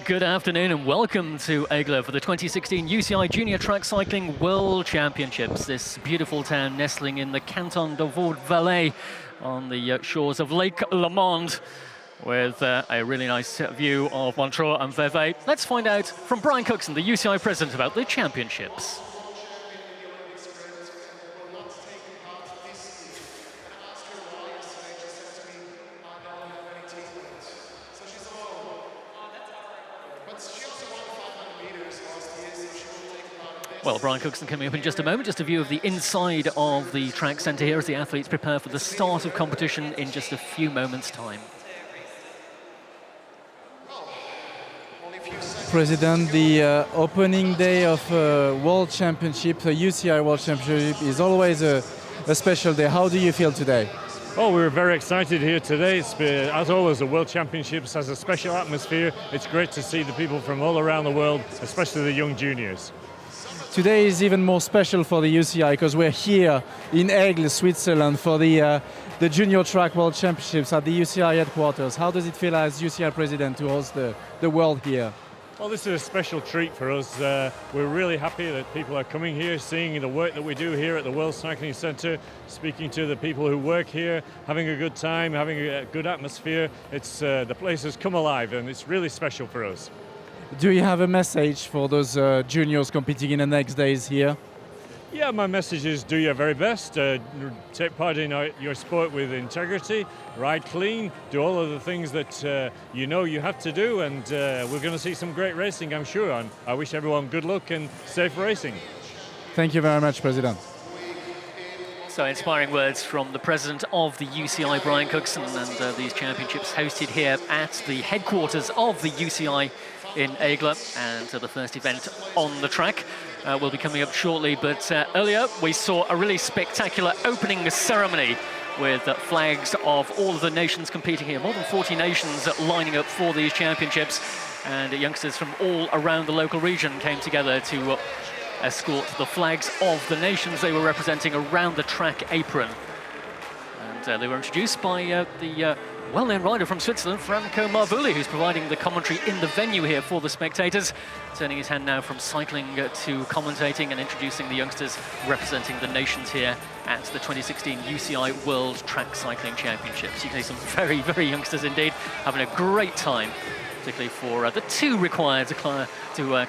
Good afternoon and welcome to Aigle for the 2016 UCI Junior Track Cycling World Championships. This beautiful town nestling in the Canton de Vaud-Vallée on the shores of Lake Le Monde with a really nice view of Montreux and Vevey. Let's find out from Brian Cookson, the UCI president, about the championships. Well, Brian Cookson coming up in just a moment. Just a view of the inside of the track centre here as the athletes prepare for the start of competition in just a few moments' time. President, the opening day of World Championship, the UCI World Championship, is always a special day. How do you feel today? Oh, we're very excited here today. As always, the World Championships has a special atmosphere. It's great to see the people from all around the world, especially the young juniors. Today is even more special for the UCI because we're here in Aigle, Switzerland for the Junior Track World Championships at the UCI headquarters. How does it feel as UCI president to host the world here? Well, this is a special treat for us. We're really happy that people are coming here, seeing the work that we do here at the World Cycling Centre, speaking to the people who work here, having a good time, having a good atmosphere. It's the place has come alive and it's really special for us. Do you have a message for those juniors competing in the next days here? Yeah, my message is do your very best, take part in your sport with integrity, ride clean, do all of the things that you know you have to do, and we're going to see some great racing, I'm sure, and I wish everyone good luck and safe racing. Thank you very much, President. So inspiring words from the president of the UCI, Brian Cookson, and these championships hosted here at the headquarters of the UCI in Aigle, and the first event on the track will be coming up shortly. But earlier we saw a really spectacular opening ceremony with flags of all of the nations competing here. More than 40 nations lining up for these championships, and youngsters from all around the local region came together to escort the flags of the nations they were representing around the track apron. And they were introduced by the well-known rider from Switzerland, Franco Marbuli, who's providing the commentary in the venue here for the spectators, turning his hand now from cycling to commentating and introducing the youngsters representing the nations here at the 2016 UCI World Track Cycling Championships. You can see some very, very youngsters indeed, having a great time, particularly for the two required to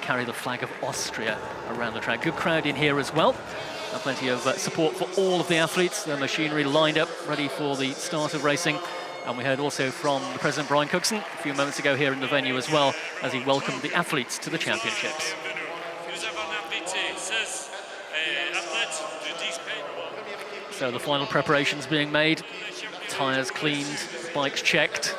carry the flag of Austria around the track. Good crowd in here as well. Plenty of support for all of the athletes, the machinery lined up, ready for the start of racing. And we heard also from the President Brian Cookson a few moments ago here in the venue as well, as he welcomed the athletes to the championships. So the final preparations being made, tyres cleaned, bikes checked,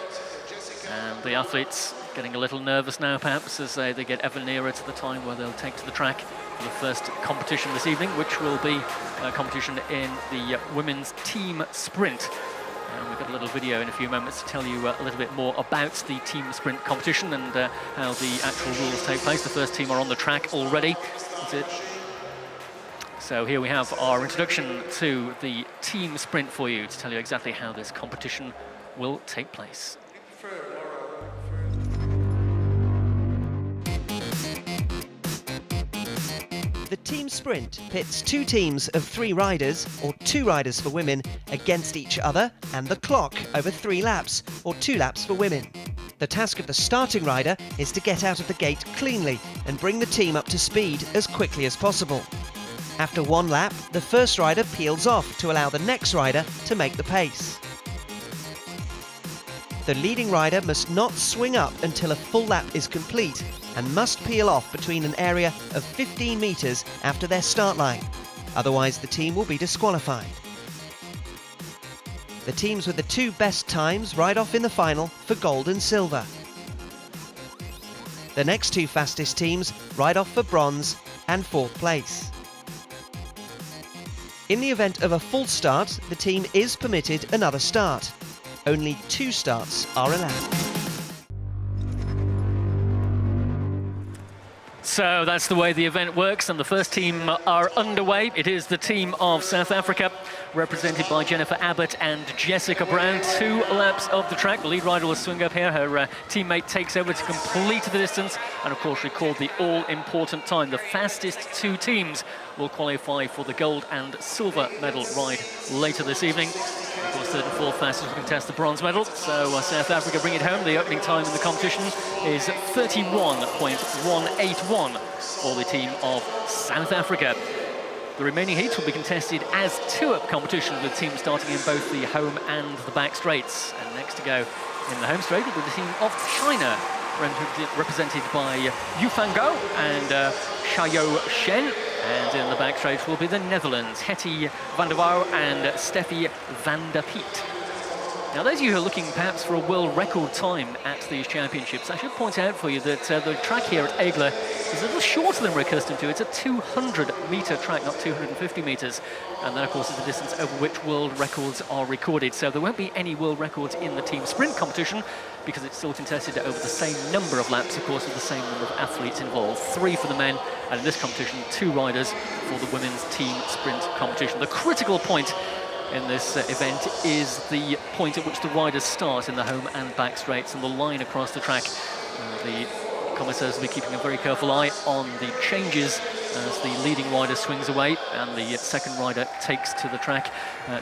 and the athletes getting a little nervous now perhaps as they get ever nearer to the time where they'll take to the track for the first competition this evening, which will be a competition in the women's team sprint. And we've got a little video in a few moments to tell you a little bit more about the team sprint competition and how the actual rules take place. The first team are on the track already. That's it. So here we have our introduction to the team sprint for you to tell you exactly how this competition will take place. The team sprint pits two teams of 3 riders, or 2 riders for women, against each other and the clock over 3 laps, or 2 laps for women. The task of the starting rider is to get out of the gate cleanly and bring the team up to speed as quickly as possible. After 1 lap, the first rider peels off to allow the next rider to make the pace. The leading rider must not swing up until a full lap is complete and must peel off between an area of 15 metres after their start line. Otherwise, the team will be disqualified. The teams with the 2 best times ride off in the final for gold and silver. The next 2 fastest teams ride off for bronze and 4th place. In the event of a full start, the team is permitted another start. Only 2 starts are allowed. So that's the way the event works, and the first team are underway. It is the team of South Africa, represented by Jennifer Abbott and Jessica Brown. 2 laps of the track. The lead rider will swing up here. Her teammate takes over to complete the distance and, of course, record the all-important time. The fastest 2 teams will qualify for the gold and silver medal ride later this evening. Of course, 3rd and 4th fastest will contest the bronze medal. So South Africa bring it home. The opening time in the competition is 31.181 for the team of South Africa. The remaining heats will be contested as 2-up competitions, with teams starting in both the home and the back straights. And next to go in the home straight will be the team of China, represented by Yu Fanggo and Xiao Shen. And in the back straight will be the Netherlands, Hetty van der Wouw and Steffi van der Piet. Now, those of you who are looking perhaps for a world record time at these championships, I should point out for you that the track here at Aigle is a little shorter than we're accustomed to. It's a 200-metre track, not 250 metres. And that, of course, is the distance over which world records are recorded. So there won't be any world records in the team sprint competition, because it's still contested over the same number of laps, of course, with the same number of athletes involved. 3 for the men, and in this competition, 2 riders for the women's team sprint competition. The critical point in this event is the point at which the riders start in the home and back straights, and the line across the track. The commissaires will be keeping a very careful eye on the changes as the leading rider swings away and the second rider takes to the track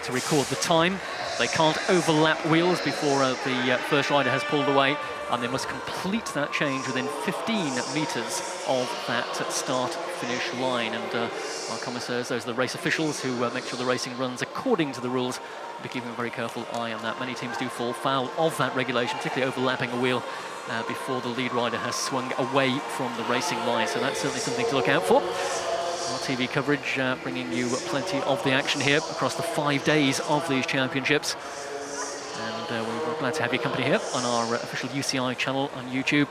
to record the time. They can't overlap wheels before the first rider has pulled away, and they must complete that change within 15 metres of that start-finish line. And our commissaires, those are the race officials who make sure the racing runs according to the rules, will be keeping a very careful eye on that. Many teams do fall foul of that regulation, particularly overlapping a wheel before the lead rider has swung away from the racing line. So that's certainly something to look out for. Our TV coverage bringing you plenty of the action here across the 5 days of these championships. And we're glad to have your company here on our official UCI channel on YouTube.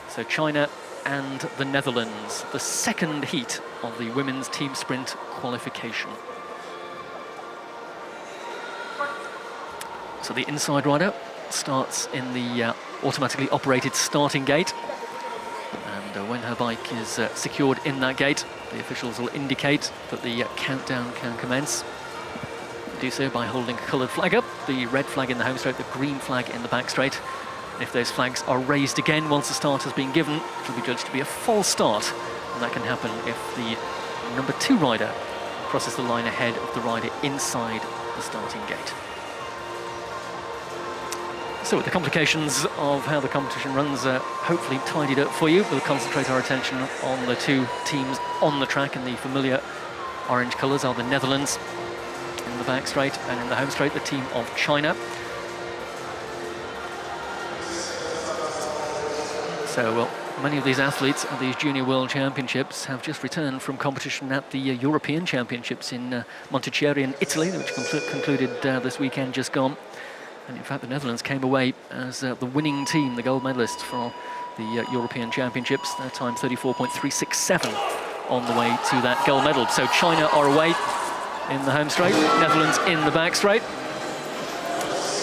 So China and the Netherlands, the second heat of the women's team sprint qualification. So the inside rider starts in the automatically operated starting gate. And when her bike is secured in that gate, the officials will indicate that the countdown can commence. Do so by holding a coloured flag up, the red flag in the home straight, the green flag in the back straight. If those flags are raised again once the start has been given, it will be judged to be a false start, and that can happen if the number 2 rider crosses the line ahead of the rider inside the starting gate. So with the complications of how the competition runs hopefully tidied up for you, we'll concentrate our attention on the 2 teams on the track, and the familiar orange colours are the Netherlands in the back straight, and in the home straight the team of China. So, well, many of these athletes at these Junior World Championships have just returned from competition at the European Championships in Montichiari in Italy, which concluded this weekend just gone. And in fact, the Netherlands came away as the winning team, the gold medalists for the European Championships. Their time 34.367 on the way to that gold medal. So China are away in the home straight, Netherlands in the back straight.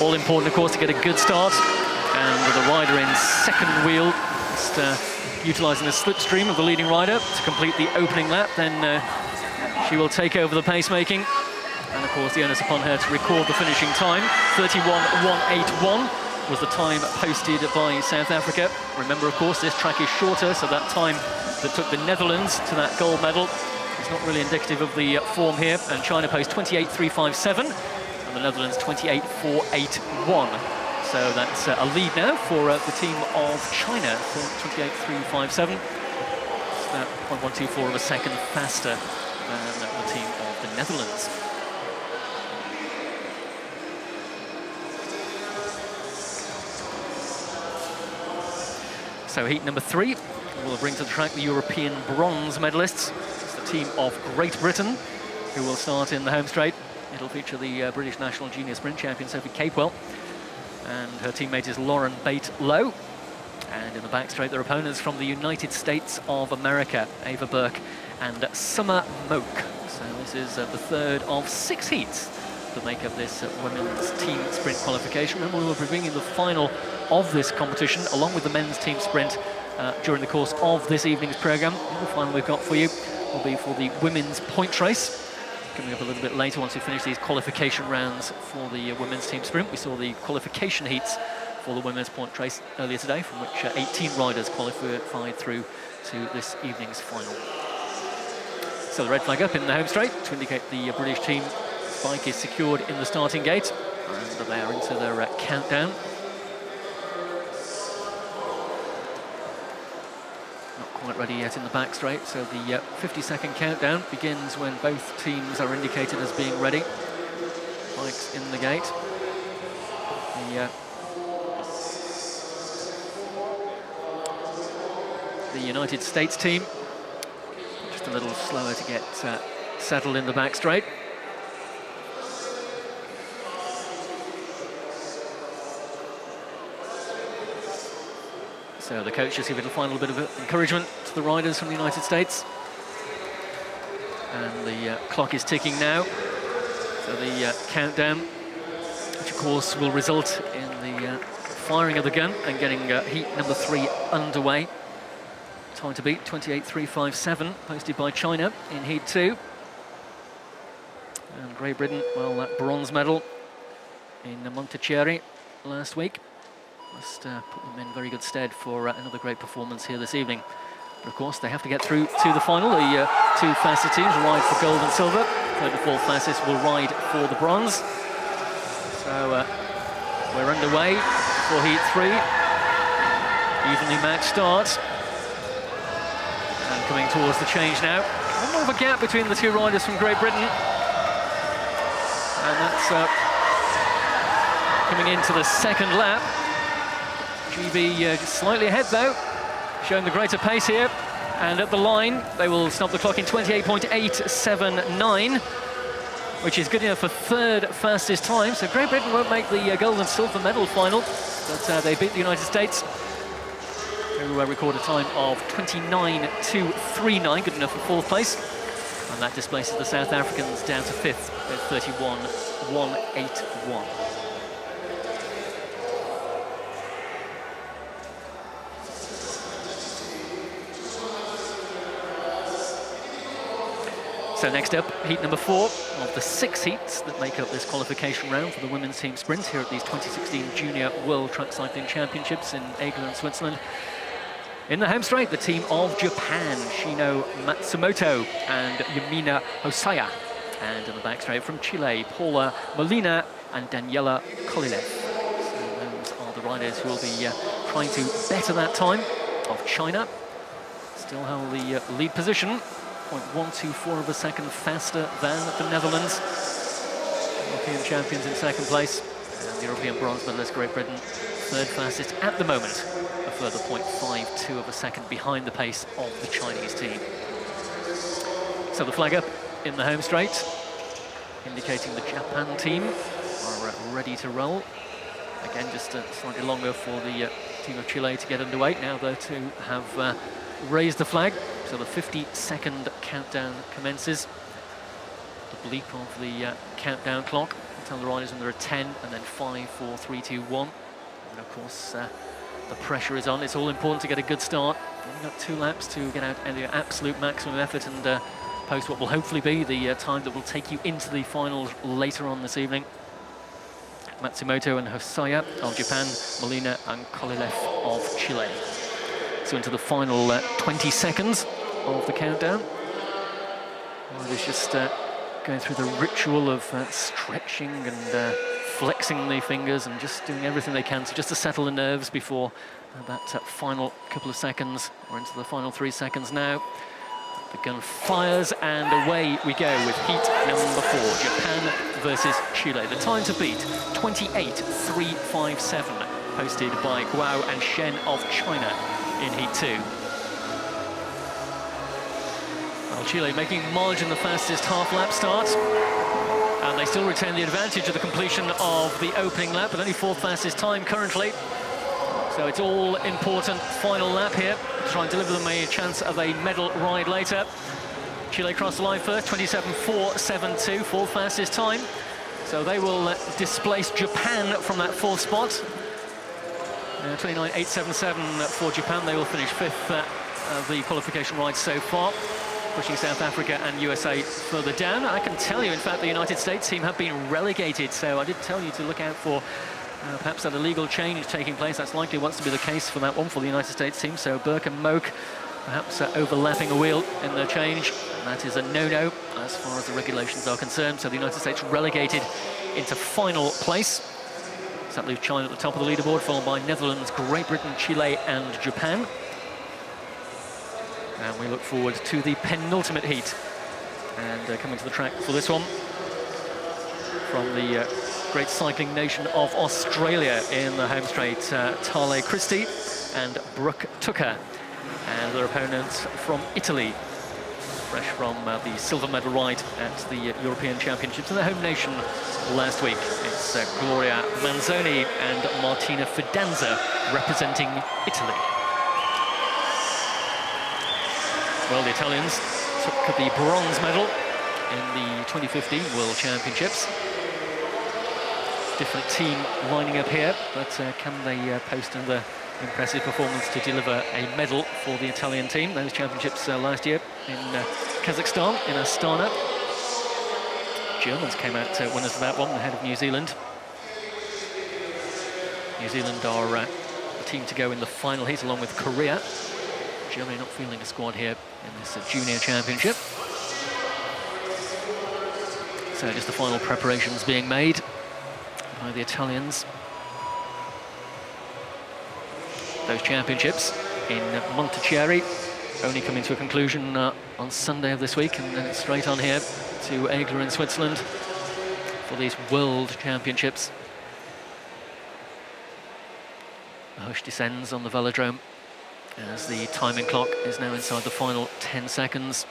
All important, of course, to get a good start. And the rider in second wheel, just utilising the slipstream of the leading rider to complete the opening lap. Then she will take over the pacemaking. And of course, the onus upon her to record the finishing time. 31.181 was the time posted by South Africa. Remember, of course, this track is shorter, so that time that took the Netherlands to that gold medal is not really indicative of the form here. And China post 28.357, and the Netherlands 28.481. So that's a lead now for the team of China, 28.357. It's about 0.124 of a second faster than the team of the Netherlands. So heat number 3 will bring to the track the European bronze medalists. It's the team of Great Britain, who will start in the home straight. It'll feature the British national junior sprint champion, Sophie Capewell. And her teammate is Lauren Bate-Lowe. And in the back straight, their opponents from the United States of America, Ava Burke and Summer Moak. So this is the third of 6 heats that make up this women's team sprint qualification. Remember, we will be bringing the final of this competition, along with the men's team sprint, during the course of this evening's programme. The final we've got for you will be for the women's point race. Coming up a little bit later, once we finish these qualification rounds for the women's team sprint. We saw the qualification heats for the women's point race earlier today, from which 18 riders qualified through to this evening's final. So the red flag up in the home straight to indicate the British team bike is secured in the starting gate, and they are into their countdown. Not quite ready yet in the back straight, so the 50-second countdown begins when both teams are indicated as being ready. Bikes in the gate. The United States team just a little slower to get settled in the back straight. So the coach just give it a final bit of encouragement to the riders from the United States. And the clock is ticking now. So the countdown, which of course will result in the firing of the gun and getting heat number 3 underway. Time to beat, 28.357, posted by China in Heat 2. And Great Britain, well, that bronze medal in Montichieri last week must put them in very good stead for another great performance here this evening. But of course, they have to get through to the final. The 2 fastest teams will ride for gold and silver. 3rd and 4th fastest will ride for the bronze. So we're underway for Heat 3. Evenly matched start. And coming towards the change now. A more of a gap between the 2 riders from Great Britain. And that's coming into the 2nd lap. GB just slightly ahead though, showing the greater pace here. And at the line, they will stop the clock in 28.879, which is good enough for 3rd fastest time. So Great Britain won't make the gold and silver medal final, but they beat the United States, who record a time of 29.239, good enough for 4th place. And that displaces the South Africans down to 5th at 31.181. So next up, heat number 4 of the 6 heats that make up this qualification round for the women's team sprint here at these 2016 Junior World Track Cycling Championships in Aigle in Switzerland. In the home straight, the team of Japan, Shino Matsumoto and Yamina Hosaya. And in the back straight from Chile, Paula Molina and Daniela Kolilev. So those are the riders who will be trying to better that time of China. Still hold the lead position, 0.124 of a second faster than the Netherlands. European champions in 2nd place, and the European bronze medalist Great Britain 3rd fastest at the moment, a further 0.52 of a second behind the pace of the Chinese team. So the flag up in the home straight, indicating the Japan team are ready to roll. Again, just slightly longer for the team of Chile to get underway. Now the 2 have raised the flag, so the 50-second countdown commences. The bleep of the countdown clock will tell the riders when there are 10, and then 5, 4, 3, 2, 1. And of course, the pressure is on. It's all important to get a good start. We've got 2 laps to get out the absolute maximum effort and post what will hopefully be the time that will take you into the finals later on this evening. Matsumoto and Hosaya of Japan, Molina and Kolilev of Chile. So into the final 20 seconds of the countdown. Riders just going through the ritual of stretching and flexing the fingers and just doing everything they can to settle the nerves before that final couple of seconds. We're into the final 3 seconds now. The gun fires and away we go with heat number 4, Japan versus Chile. The time to beat, 28.357, posted by Guo and Shen of China in Heat 2. Well, Chile making margin the fastest half-lap start. And they still retain the advantage of the completion of the opening lap, but only 4th fastest time currently. So it's all important final lap here to try and deliver them a chance of a medal ride later. Chile crossed the line first, 27.472, 4th fastest time. So they will displace Japan from that 4th spot. 29.877 for Japan. They will finish 5th of the qualification ride so far, pushing South Africa and USA further down. I can tell you, in fact, the United States team have been relegated, so I did tell you to look out for perhaps an illegal change taking place. That's likely wants to be the case for that one for the United States team. So Burke and Moke perhaps overlapping a wheel in their change. And that is a no-no as far as the regulations are concerned. So the United States relegated into final place. That leaves China at the top of the leaderboard, followed by Netherlands, Great Britain, Chile and Japan. And we look forward to the penultimate heat. And coming to the track for this one, from the great cycling nation of Australia in the home straight, Tale Christie and Brooke Tucker. And their opponents from Italy, fresh from the silver medal ride at the European Championships in their home nation last week. It's Gloria Manzoni and Martina Fidanza representing Italy. Well, the Italians took the bronze medal in the 2015 World Championships. Different team lining up here, but can they post another impressive performance to deliver a medal for the Italian team? Those championships last year in Kazakhstan, in Astana. Germans came out winners of that one, ahead of New Zealand. New Zealand are the team to go in the final heat along with Korea. Germany not fielding a squad here in this junior championship. So just the final preparations being made by the Italians. Those championships in Montichiari only coming to a conclusion on Sunday of this week, and then it's straight on here to Aigle in Switzerland for these World Championships. The hush descends on the velodrome as the timing clock is now inside the final 10 seconds.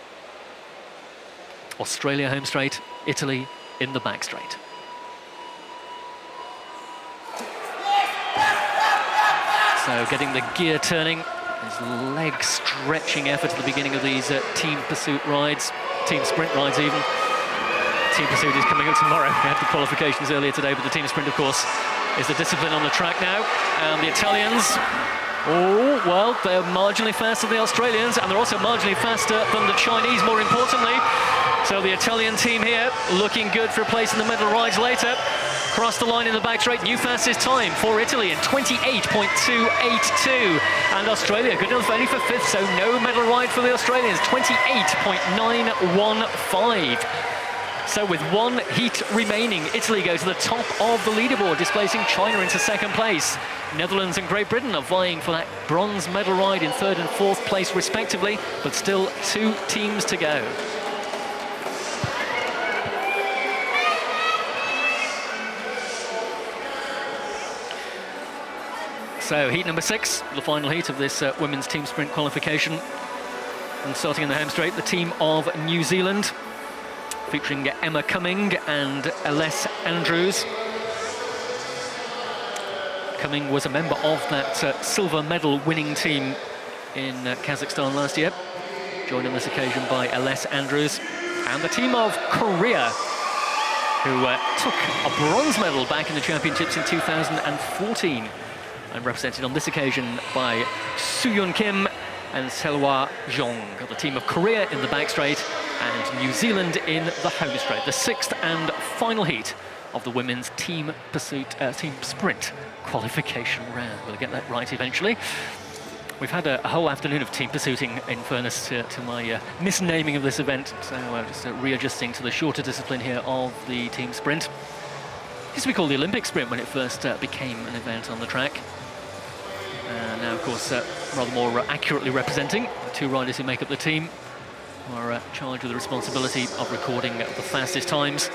Australia home straight, Italy in the back straight. So getting the gear turning, his leg stretching effort at the beginning of these team pursuit rides, team sprint rides even. Team pursuit is coming up tomorrow. We had the qualifications earlier today, but the team sprint, of course, is the discipline on the track now. And the Italians, oh, well, they're marginally faster than the Australians, and they're also marginally faster than the Chinese, more importantly. So the Italian team here looking good for a place in the medal rides later. Cross the line in the back straight, new fastest time for Italy in 28.282. And Australia, good enough only for 5th, so no medal ride for the Australians, 28.915. So with one heat remaining, Italy go to the top of the leaderboard, displacing China into 2nd place. Netherlands and Great Britain are vying for that bronze medal ride in 3rd and 4th place respectively, but still 2 teams to go. So heat number 6, the final heat of this women's team sprint qualification. And starting in the home straight, the team of New Zealand, featuring Emma Cumming and Aless Andrews. Cumming was a member of that silver medal winning team in Kazakhstan last year, joined on this occasion by Aless Andrews. And the team of Korea, who took a bronze medal back in the championships in 2014. And represented on this occasion by Soo-Yoon Kim and Selwa Jong. The team of Korea in the back straight and New Zealand in the home straight. The 6th and final heat of the women's team sprint qualification round. We'll get that right eventually. We've had a whole afternoon of team pursuiting, in fairness to my misnaming of this event. So just readjusting to the shorter discipline here of the team sprint. It used to be called the Olympic sprint when it first became an event on the track. Now, of course, rather more accurately representing the 2 riders who make up the team, who are charged with the responsibility of recording the fastest times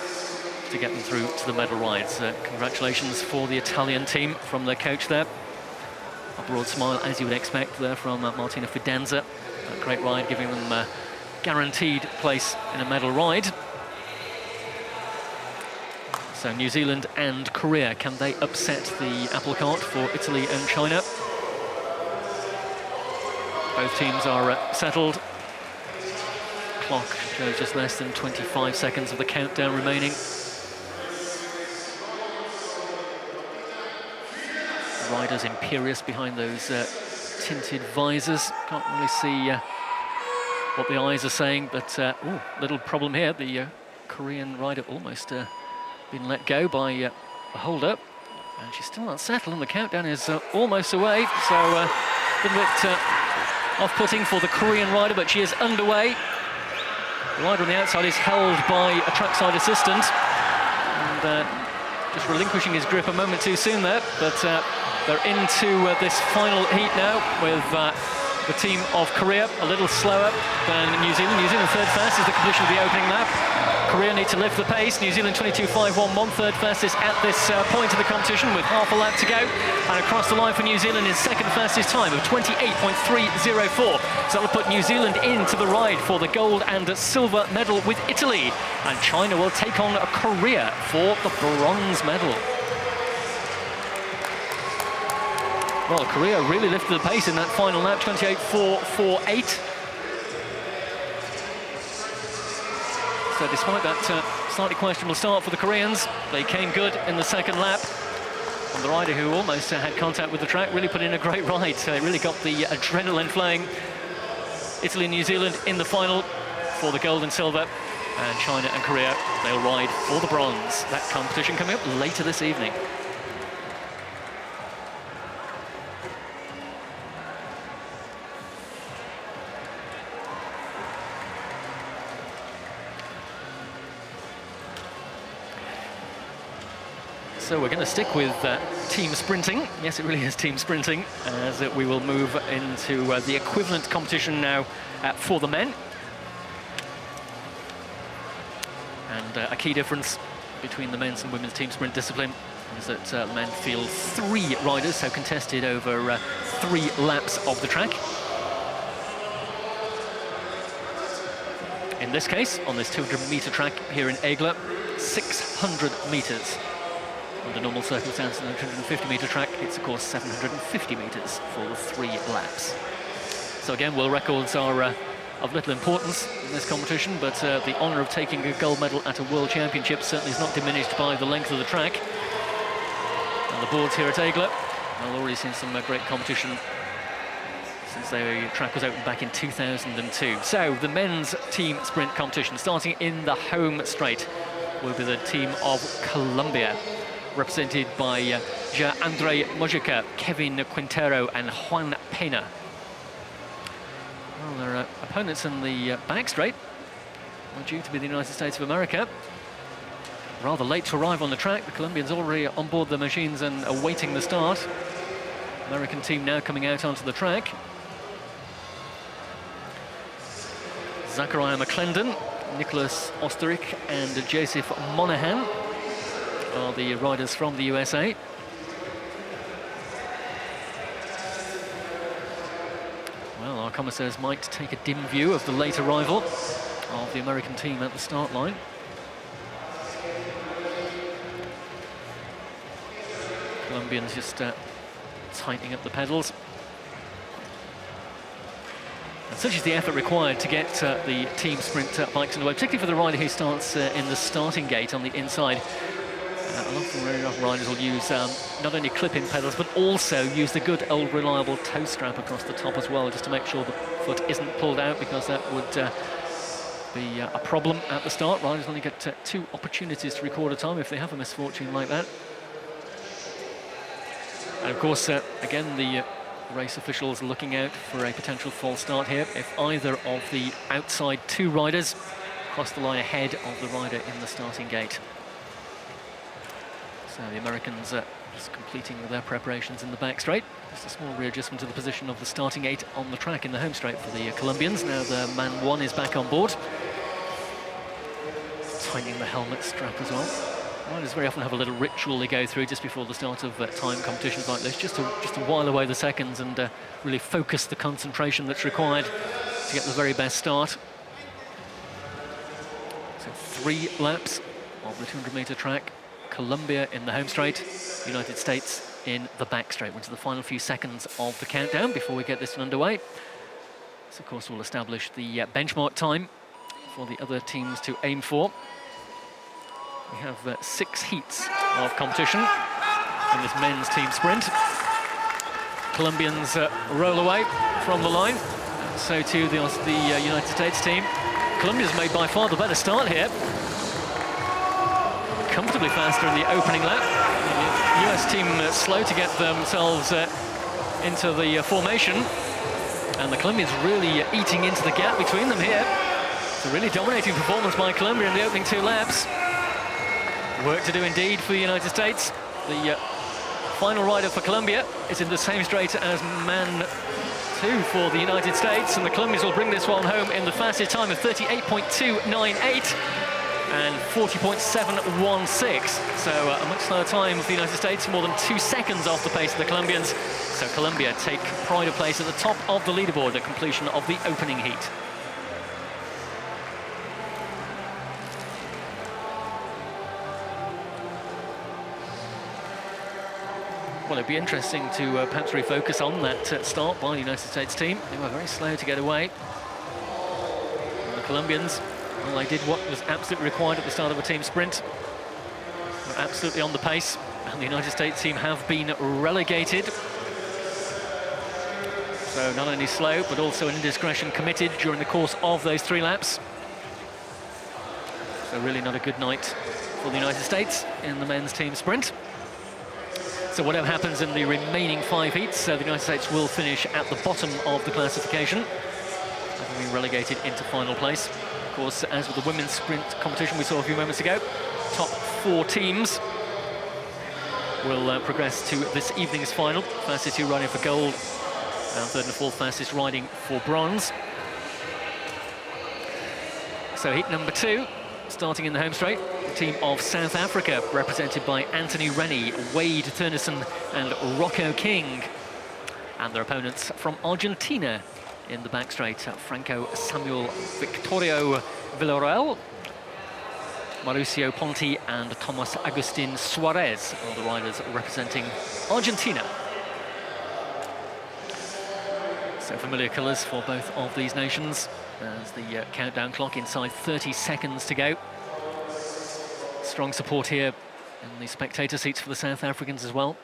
to get them through to the medal rides. Congratulations for the Italian team from their coach there. A broad smile, as you would expect, there from Martina Fidanza. A great ride, giving them a guaranteed place in a medal ride. So New Zealand and Korea, can they upset the apple cart for Italy and China? Both teams are settled. Clock shows just less than 25 seconds of the countdown remaining. riders imperious behind those tinted visors. Can't really see what the eyes are saying, but little problem here. The Korean rider almost been let go by a hold-up, and she's still unsettled, and the countdown is almost away, so a little bit off-putting for the Korean rider, but she is underway. The rider on the outside is held by a trackside assistant, and just relinquishing his grip a moment too soon there, but they're into this final heat now with the team of Korea a little slower than New Zealand. New Zealand third fastest, the completion of the opening lap. Korea need to lift the pace. New Zealand 22.511, third fastest at this point of the competition with half a lap to go. And across the line for New Zealand is second fastest time of 28.304. So that'll put New Zealand into the ride for the gold and silver medal with Italy. And China will take on Korea for the bronze medal. Well, Korea really lifted the pace in that final lap, 28.448. So despite that slightly questionable start for the Koreans, they came good in the second lap. And the rider who almost had contact with the track really put in a great ride. So it really got the adrenaline flowing. Italy and New Zealand in the final for the gold and silver. And China and Korea, they'll ride for the bronze. That competition coming up later this evening. So we're going to stick with team sprinting. Yes, it really is team sprinting, as we will move into the equivalent competition now for the men. And a key difference between the men's and women's team sprint discipline is that men field 3 riders, so contested over 3 laps of the track. In this case, on this 200-metre track here in Aigle, 600 metres. Under normal circumstances, on a 250-metre track, it's of course 750 metres for the 3 laps. So again, world records are of little importance in this competition, but the honour of taking a gold medal at a world championship certainly is not diminished by the length of the track. And the boards here at Aigle, I've already seen some great competition since the track was opened back in 2002. So the men's team sprint competition, starting in the home straight, will be the team of Colombia, represented by Andre Mojica, Kevin Quintero and Juan Pena. Well, their opponents in the back straight are due to be the United States of America. Rather late to arrive on the track, the Colombians already on board the machines and awaiting the start. American team now coming out onto the track. Zachariah McClendon, Nicholas Osterich and Joseph Monahan are the riders from the USA. Well, our commissaires might take a dim view of the late arrival of the American team at the start line. Colombians just tightening up the pedals. And such is the effort required to get the team sprint bikes underway, particularly for the rider who starts in the starting gate on the inside. Often enough riders will use not only clip-in pedals, but also use the good old reliable toe strap across the top as well, just to make sure the foot isn't pulled out, because that would be a problem at the start. Riders only get 2 opportunities to record a time if they have a misfortune like that. And of course, again, the race officials are looking out for a potential false start here if either of the outside 2 riders cross the line ahead of the rider in the starting gate. So the Americans just completing their preparations in the back straight. Just a small readjustment to the position of the starting 8 on the track in the home straight for the Colombians. Now the man 1 is back on board. Tightening the helmet strap as well. Riders very often have a little ritual they go through just before the start of time competitions like this, just to while away the seconds and really focus the concentration that's required to get the very best start. So 3 laps of the 200-metre track. Colombia in the home straight, United States in the back straight, which is the final few seconds of the countdown before we get this one underway. This, of course, will establish the benchmark time for the other teams to aim for. We have 6 heats of competition in this men's team sprint. Colombians roll away from the line. So too the United States team. Colombia's made by far the better start here. Comfortably faster in the opening lap. The US team slow to get themselves into the formation. And the Colombians really eating into the gap between them here. It's a really dominating performance by Colombia in the opening 2 laps. Work to do indeed for the United States. The final rider for Colombia is in the same straight as man 2 for the United States, and the Colombians will bring this one home in the fastest time of 38.298 and 40.716. So a much slower time for the United States, more than 2 seconds off the pace of the Colombians. So Colombia take pride of place at the top of the leaderboard at completion of the opening heat. Well, it'd be interesting to perhaps refocus on that start by the United States team. They were very slow to get away. And the Colombians, well, they did what was absolutely required at the start of a team sprint. They're absolutely on the pace, and the United States team have been relegated. So not only slow, but also an indiscretion committed during the course of those 3 laps. So really not a good night for the United States in the men's team sprint. So whatever happens in the remaining 5 heats, the United States will finish at the bottom of the classification, having been relegated into final place. Of course, as with the women's sprint competition we saw a few moments ago, top 4 teams will progress to this evening's final. Fastest 2 riding for gold, and 3rd and 4th fastest riding for bronze. So heat number 2, starting in the home straight, the team of South Africa, represented by Anthony Rennie, Wade Turnison and Rocco King. And their opponents from Argentina in the back straight, Franco Samuel Victorio Villarreal, Mauricio Ponti and Thomas Agustin Suarez are the riders representing Argentina. So familiar colours for both of these nations as the countdown clock inside 30 seconds to go. Strong support here in the spectator seats for the South Africans as well.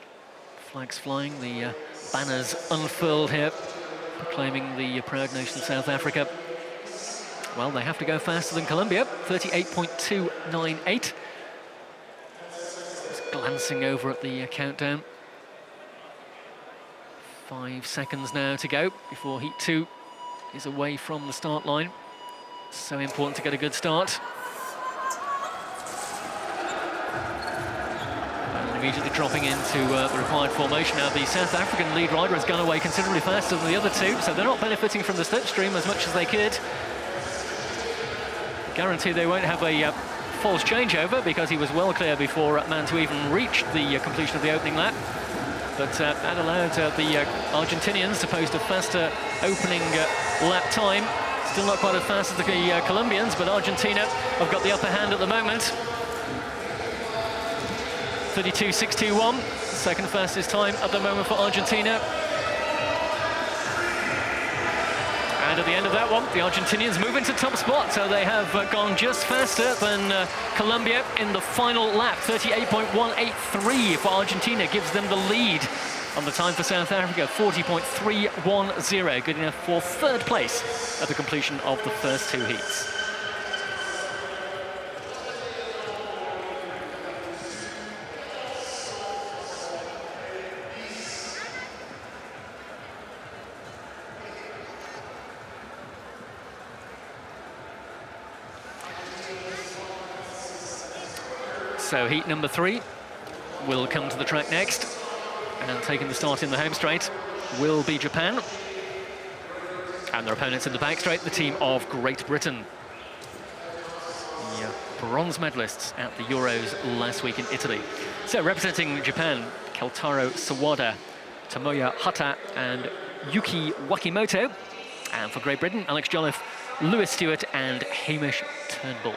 Flags flying, the banners unfurled here, proclaiming the proud nation of South Africa. Well, they have to go faster than Colombia, 38.298. Just glancing over at the countdown. 5 seconds now to go before heat 2 is away from the start line. So important to get a good start. And immediately dropping into the required formation. Now the South African lead rider has gone away considerably faster than the other 2, so they're not benefiting from the slipstream as much as they could. Guarantee they won't have a false changeover because he was well clear before man to even reach the completion of the opening lap. But that allowed the Argentinians to post a faster opening lap time. Still not quite as fast as the Colombians, but Argentina have got the upper hand at the moment. 32.621, second fastest time at the moment for Argentina. And at the end of that one, the Argentinians move into top spot, so they have gone just faster than Colombia in the final lap. 38.183 for Argentina gives them the lead on the time for South Africa, 40.310, good enough for 3rd place at the completion of the first 2 heats. So heat number 3 will come to the track next, and taking the start in the home straight will be Japan. And their opponents in the back straight, the team of Great Britain. The bronze medalists at the Euros last week in Italy. So representing Japan, Keltaro Sawada, Tomoya Hata and Yuki Wakimoto. And for Great Britain, Alex Jolliffe, Lewis Stewart and Hamish Turnbull.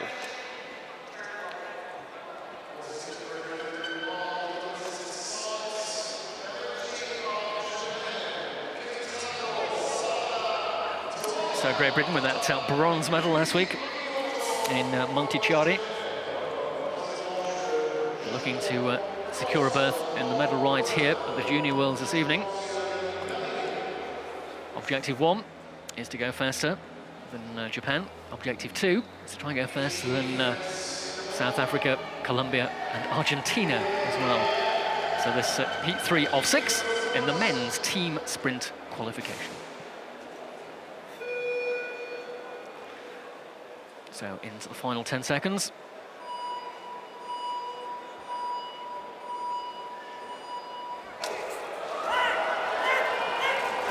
So Great Britain with that bronze medal last week in Montichiari. Looking to secure a berth in the medal rides here at the Junior Worlds this evening. Objective 1 is to go faster than Japan. Objective 2 is to try and go faster than South Africa, Colombia and Argentina as well. So this heat 3 of 6 in the men's team sprint qualification. So into the final 10 seconds.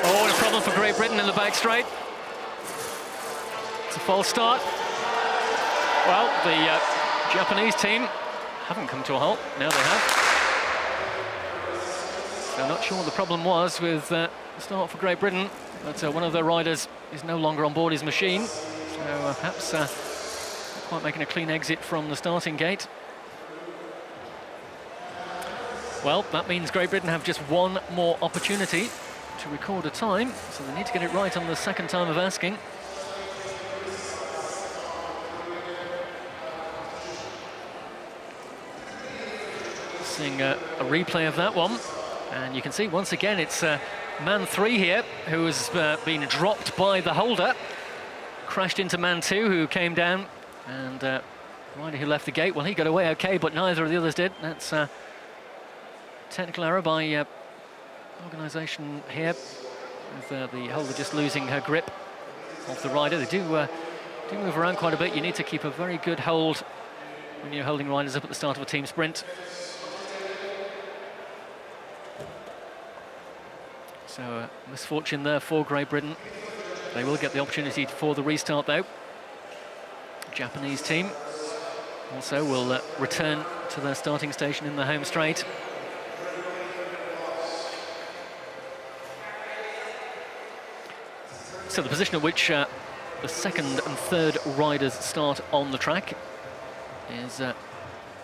Oh, and a problem for Great Britain in the back straight. It's a false start. Well, the Japanese team haven't come to a halt. Now they have. So not sure what the problem was with the start for Great Britain, but one of their riders is no longer on board his machine. So perhaps not quite making a clean exit from the starting gate. Well, that means Great Britain have just one more opportunity to record a time, so they need to get it right on the second time of asking. Seeing a replay of that one, and you can see once again it's man 3 here who has been dropped by the holder, crashed into man 2 who came down, and rider who left the gate, well, he got away okay, but neither of the others did. That's technical error by organisation here, with the holder just losing her grip of the rider. They do move around quite a bit. You need to keep a very good hold when you're holding riders up at the start of a team sprint. So misfortune there for Great Britain. They will get the opportunity for the restart though. Japanese team also will return to their starting station in the home straight. So the position at which the second and third riders start on the track is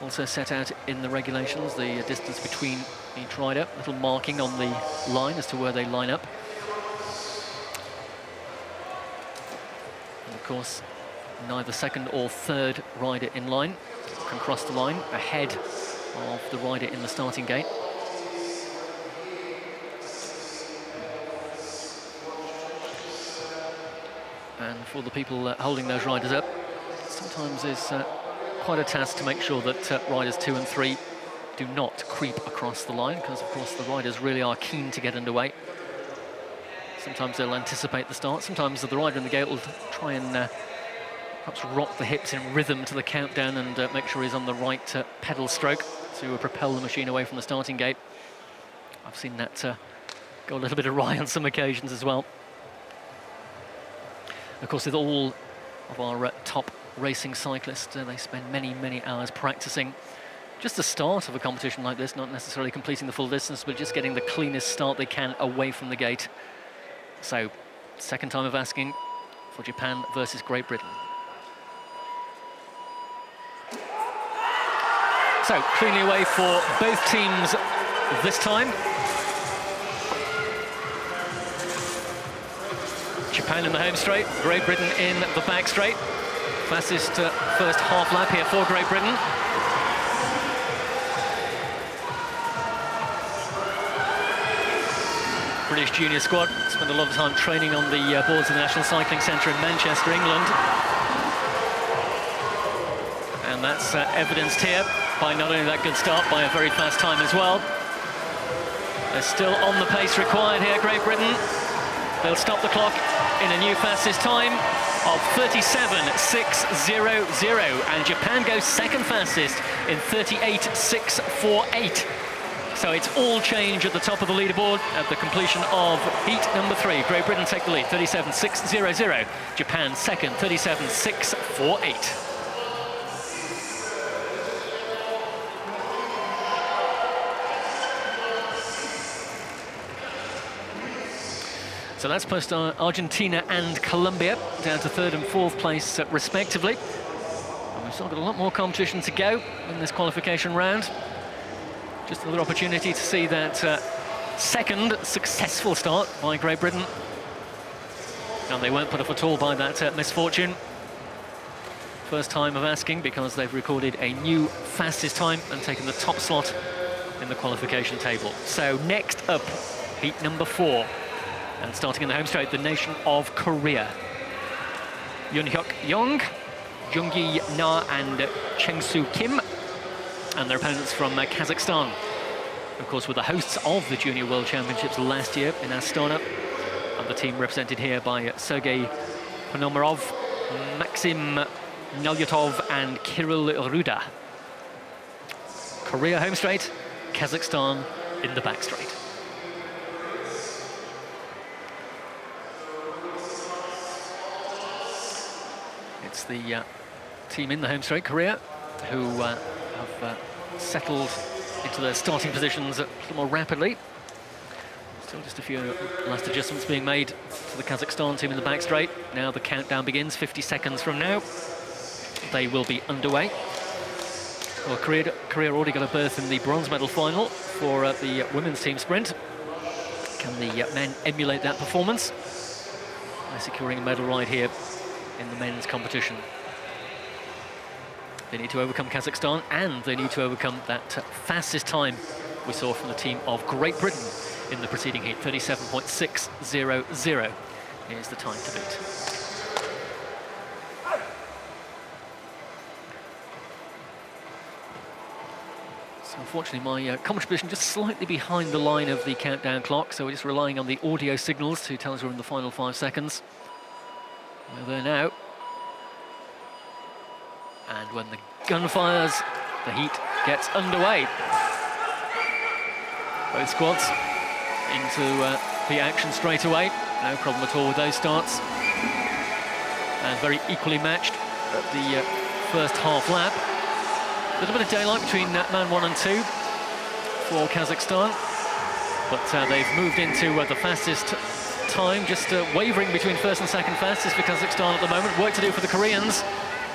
also set out in the regulations, the distance between each rider, little marking on the line as to where they line up. And of course, neither second or third rider in line can cross the line ahead of the rider in the starting gate. And for the people holding those riders up, sometimes it's quite a task to make sure that riders 2 and 3 do not creep across the line, because of course the riders really are keen to get underway. Sometimes they'll anticipate the start, sometimes the rider in the gate will try and perhaps rock the hips in rhythm to the countdown and make sure he's on the right pedal stroke to propel the machine away from the starting gate. I've seen that go a little bit awry on some occasions as well. Of course, with all of our top racing cyclists, they spend many, many hours practicing just the start of a competition like this, not necessarily completing the full distance, but just getting the cleanest start they can away from the gate. So, second time of asking for Japan versus Great Britain. So, cleanly away for both teams this time. Japan in the home straight, Great Britain in the back straight. Fastest first half lap here for Great Britain. British junior squad spent a lot of time training on the boards of the National Cycling Centre in Manchester, England. And that's evidenced here by not only that good start, by a very fast time as well. They're still on the pace required here, Great Britain. They'll stop the clock in a new fastest time of 37.600, and Japan goes second fastest in 38.648. So it's all change at the top of the leaderboard at the completion of heat number 3. Great Britain take the lead, 37.600. Japan second, 37.648. So that's pushed Argentina and Colombia down to 3rd and 4th place respectively. And we've still got a lot more competition to go in this qualification round. Just another opportunity to see that second successful start by Great Britain. And they weren't put off at all by that misfortune. First time of asking, because they've recorded a new fastest time and taken the top slot in the qualification table. So next up, heat number 4. And starting in the home straight, the nation of Korea. Yoon-hyuk Young, Jung-gi Na and Cheng-soo Kim. And their opponents from Kazakhstan. Of course, were the hosts of the Junior World Championships last year in Astana. And the team represented here by Sergei Ponomarov, Maxim Nalyatov and Kirill Ruda. Korea home straight, Kazakhstan in the back straight. It's the team in the home straight, Korea, who have settled into their starting positions a little more rapidly. Still just a few last adjustments being made to the Kazakhstan team in the back straight. Now the countdown begins, 50 seconds from now. They will be underway. Well, Korea already got a berth in the bronze medal final for the women's team sprint. Can the men emulate that performance by securing a medal right here in the men's competition? They need to overcome Kazakhstan, and they need to overcome that fastest time we saw from the team of Great Britain in the preceding heat. 37.600 is the time to beat. So unfortunately, my commentary position just slightly behind the line of the countdown clock, so we're just relying on the audio signals to tell us we're in the final 5 seconds. We're there now. And when the gun fires, the heat gets underway. Both squads into the action straight away. No problem at all with those starts. And very equally matched at the first half lap. A little bit of daylight between man 1 and 2 for Kazakhstan. But they've moved into the fastest time, just wavering between first and second fastest for Kazakhstan at the moment. Work to do for the Koreans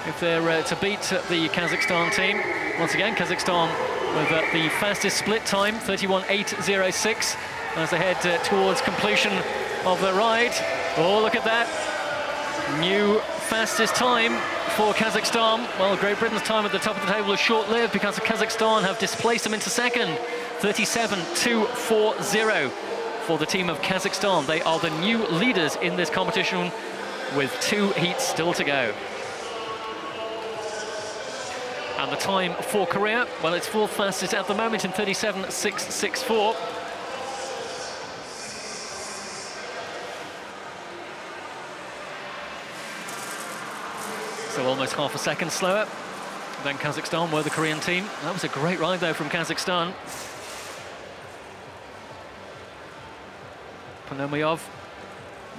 if they're to beat the Kazakhstan team. Once again, Kazakhstan with the fastest split time, 31.806, as they head towards completion of the ride. Oh, look at that. New fastest time for Kazakhstan. Well, Great Britain's time at the top of the table is short-lived because Kazakhstan have displaced them into second. 37.240 for the team of Kazakhstan. They are the new leaders in this competition with 2 heats still to go. And the time for Korea, well, it's 4th fastest at the moment in 37.664. So almost half a second slower than Kazakhstan were the Korean team. That was a great ride, though, from Kazakhstan. Ponomayov,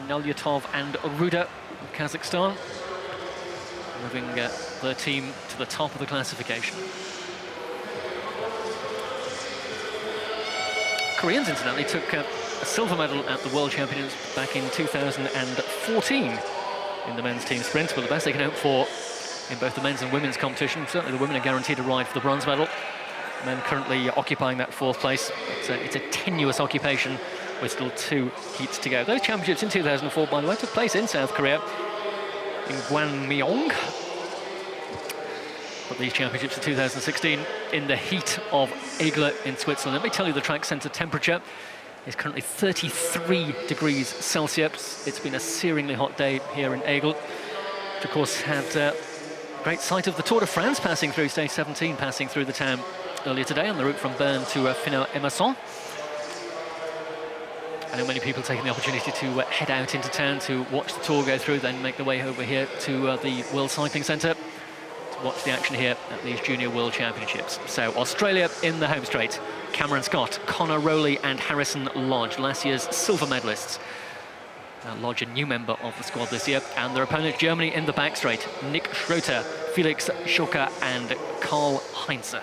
Nalyatov and Ruda of Kazakhstan, moving their team to the top of the classification. Koreans, incidentally, took a silver medal at the World Championships back in 2014 in the men's team sprint. But the best they can hope for in both the men's and women's competition. Certainly the women are guaranteed a ride for the bronze medal. Men currently occupying that 4th place. It's a tenuous occupation with still 2 heats to go. Those championships in 2004, by the way, took place in South Korea, in Gwanmyeong. But these championships in 2016 in the heat of Aigle in Switzerland. Let me tell you, the track centre temperature is currently 33 degrees Celsius. It's been a searingly hot day here in Aigle, which of course had a great sight of the Tour de France passing through, stage 17 passing through the town earlier today on the route from Bern to Finau-Emerson. I know many people taking the opportunity to head out into town to watch the Tour go through, then make their way over here to the World Cycling Centre to watch the action here at these Junior World Championships. So Australia in the home straight. Cameron Scott, Connor Rowley and Harrison Lodge, last year's silver medalists. Lodge, a new member of the squad this year. And their opponent, Germany, in the back straight. Nick Schroeter, Felix Schocker and Karl Heinze.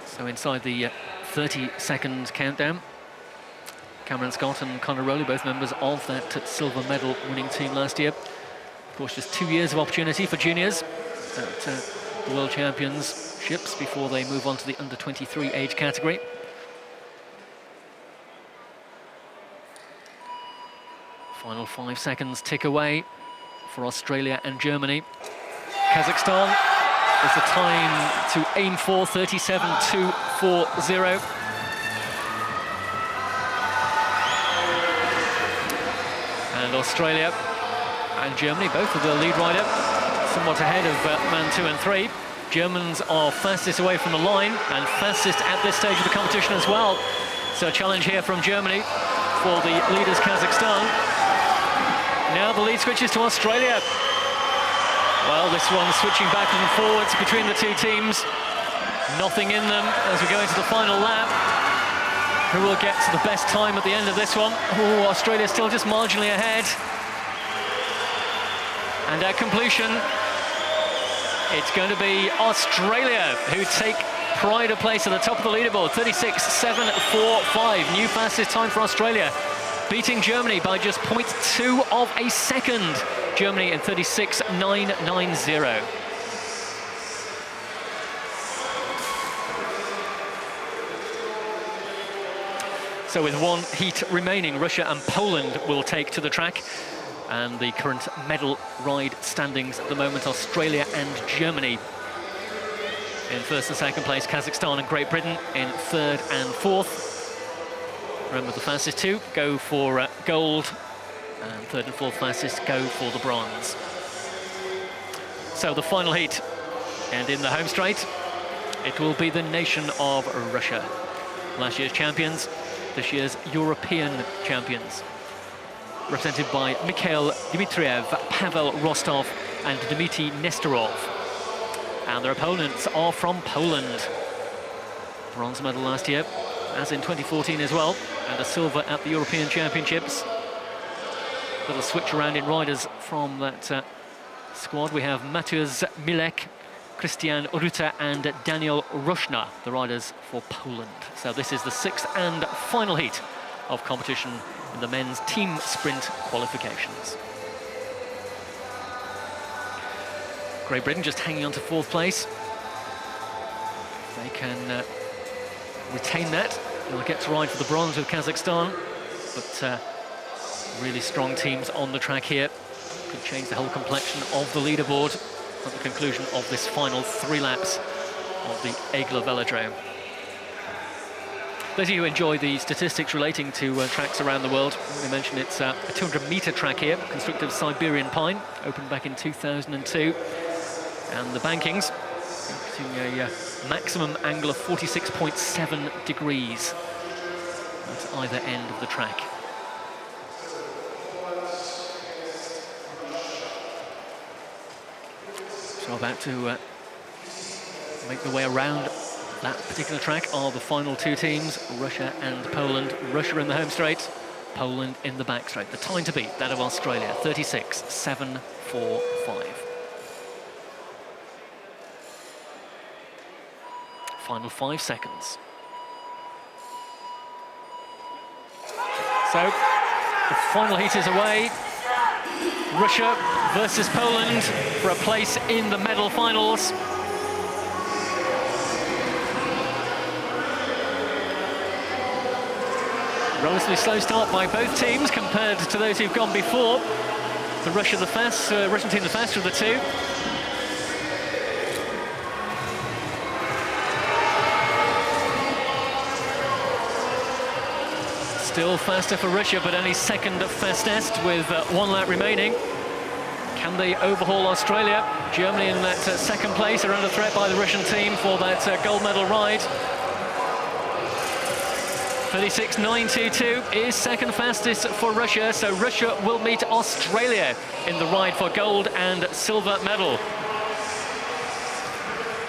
So inside the 30-second countdown, Cameron Scott and Connor Rowley, both members of that silver medal winning team last year. Of course, just 2 years of opportunity for juniors at the World Championships before they move on to the under-23 age category. Final 5 seconds tick away for Australia and Germany. Kazakhstan is the time to aim for, 37.240. And Australia and Germany, both with the lead rider, somewhat ahead of man 2 and 3. Germans are fastest away from the line and fastest at this stage of the competition as well. So a challenge here from Germany for the leaders Kazakhstan. Now the lead switches to Australia. Well, this one's switching backwards and forwards between the two teams. Nothing in them as we go into the final lap. Who will get to the best time at the end of this one? Oh, Australia still just marginally ahead. And at completion, it's going to be Australia who take pride of place at the top of the leaderboard. 36.745, new fastest time for Australia, beating Germany by just 0.2 of a second. Germany in 36.990. So with one heat remaining, Russia and Poland will take to the track. And the current medal ride standings at the moment, Australia and Germany in first and second place, Kazakhstan and Great Britain in third and fourth. Remember, the fastest two go for gold, and third and fourth fastest go for the bronze. So the final heat, and in the home straight, it will be the nation of Russia. Last year's champions, this year's European champions, represented by Mikhail Dmitriev, Pavel Rostov and Dmitry Nestorov. And their opponents are from Poland. Bronze medal last year, as in 2014 as well, and a silver at the European Championships. Little switch around in riders from that squad. We have Mateusz Milek, Christian Ruta and Daniel Rushna, the riders for Poland. So this is the sixth and final heat of competition in the men's team sprint qualifications. Great Britain just hanging on to fourth place. They can retain that. They'll get to ride for the bronze with Kazakhstan, but really strong teams on the track here. Could change the whole complexion of the leaderboard at the conclusion of this final 3 laps of the Aigle velodrome. Those of you who enjoy the statistics relating to tracks around the world, we mentioned it's a 200-metre track here, constructed of Siberian pine, opened back in 2002. And the bankings, using a maximum angle of 46.7 degrees at either end of the track. So about to make the way around that particular track are the final two teams, Russia and Poland. Russia in the home straight, Poland in the back straight. The time to beat, that of Australia, 36.745. Final 5 seconds. So, the final heat is away. Russia versus Poland for a place in the medal finals. Relatively slow start by both teams compared to those who've gone before. The Russian team the faster of the two. Still faster for Russia, but only second fastest with 1 lap remaining. Can they overhaul Australia? Germany in that second place are under threat by the Russian team for that gold medal ride. 36.922 is second fastest for Russia, so Russia will meet Australia in the ride for gold and silver medal.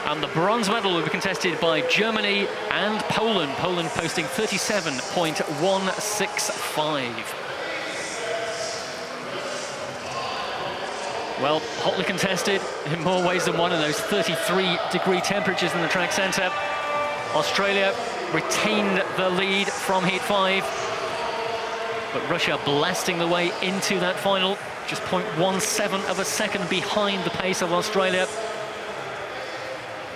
And the bronze medal will be contested by Germany and Poland. Poland posting 37.165. Well, hotly contested in more ways than one in those 33-degree temperatures in the track centre. Australia retained the lead from Heat 5, but Russia blasting the way into that final, just 0.17 of a second behind the pace of Australia.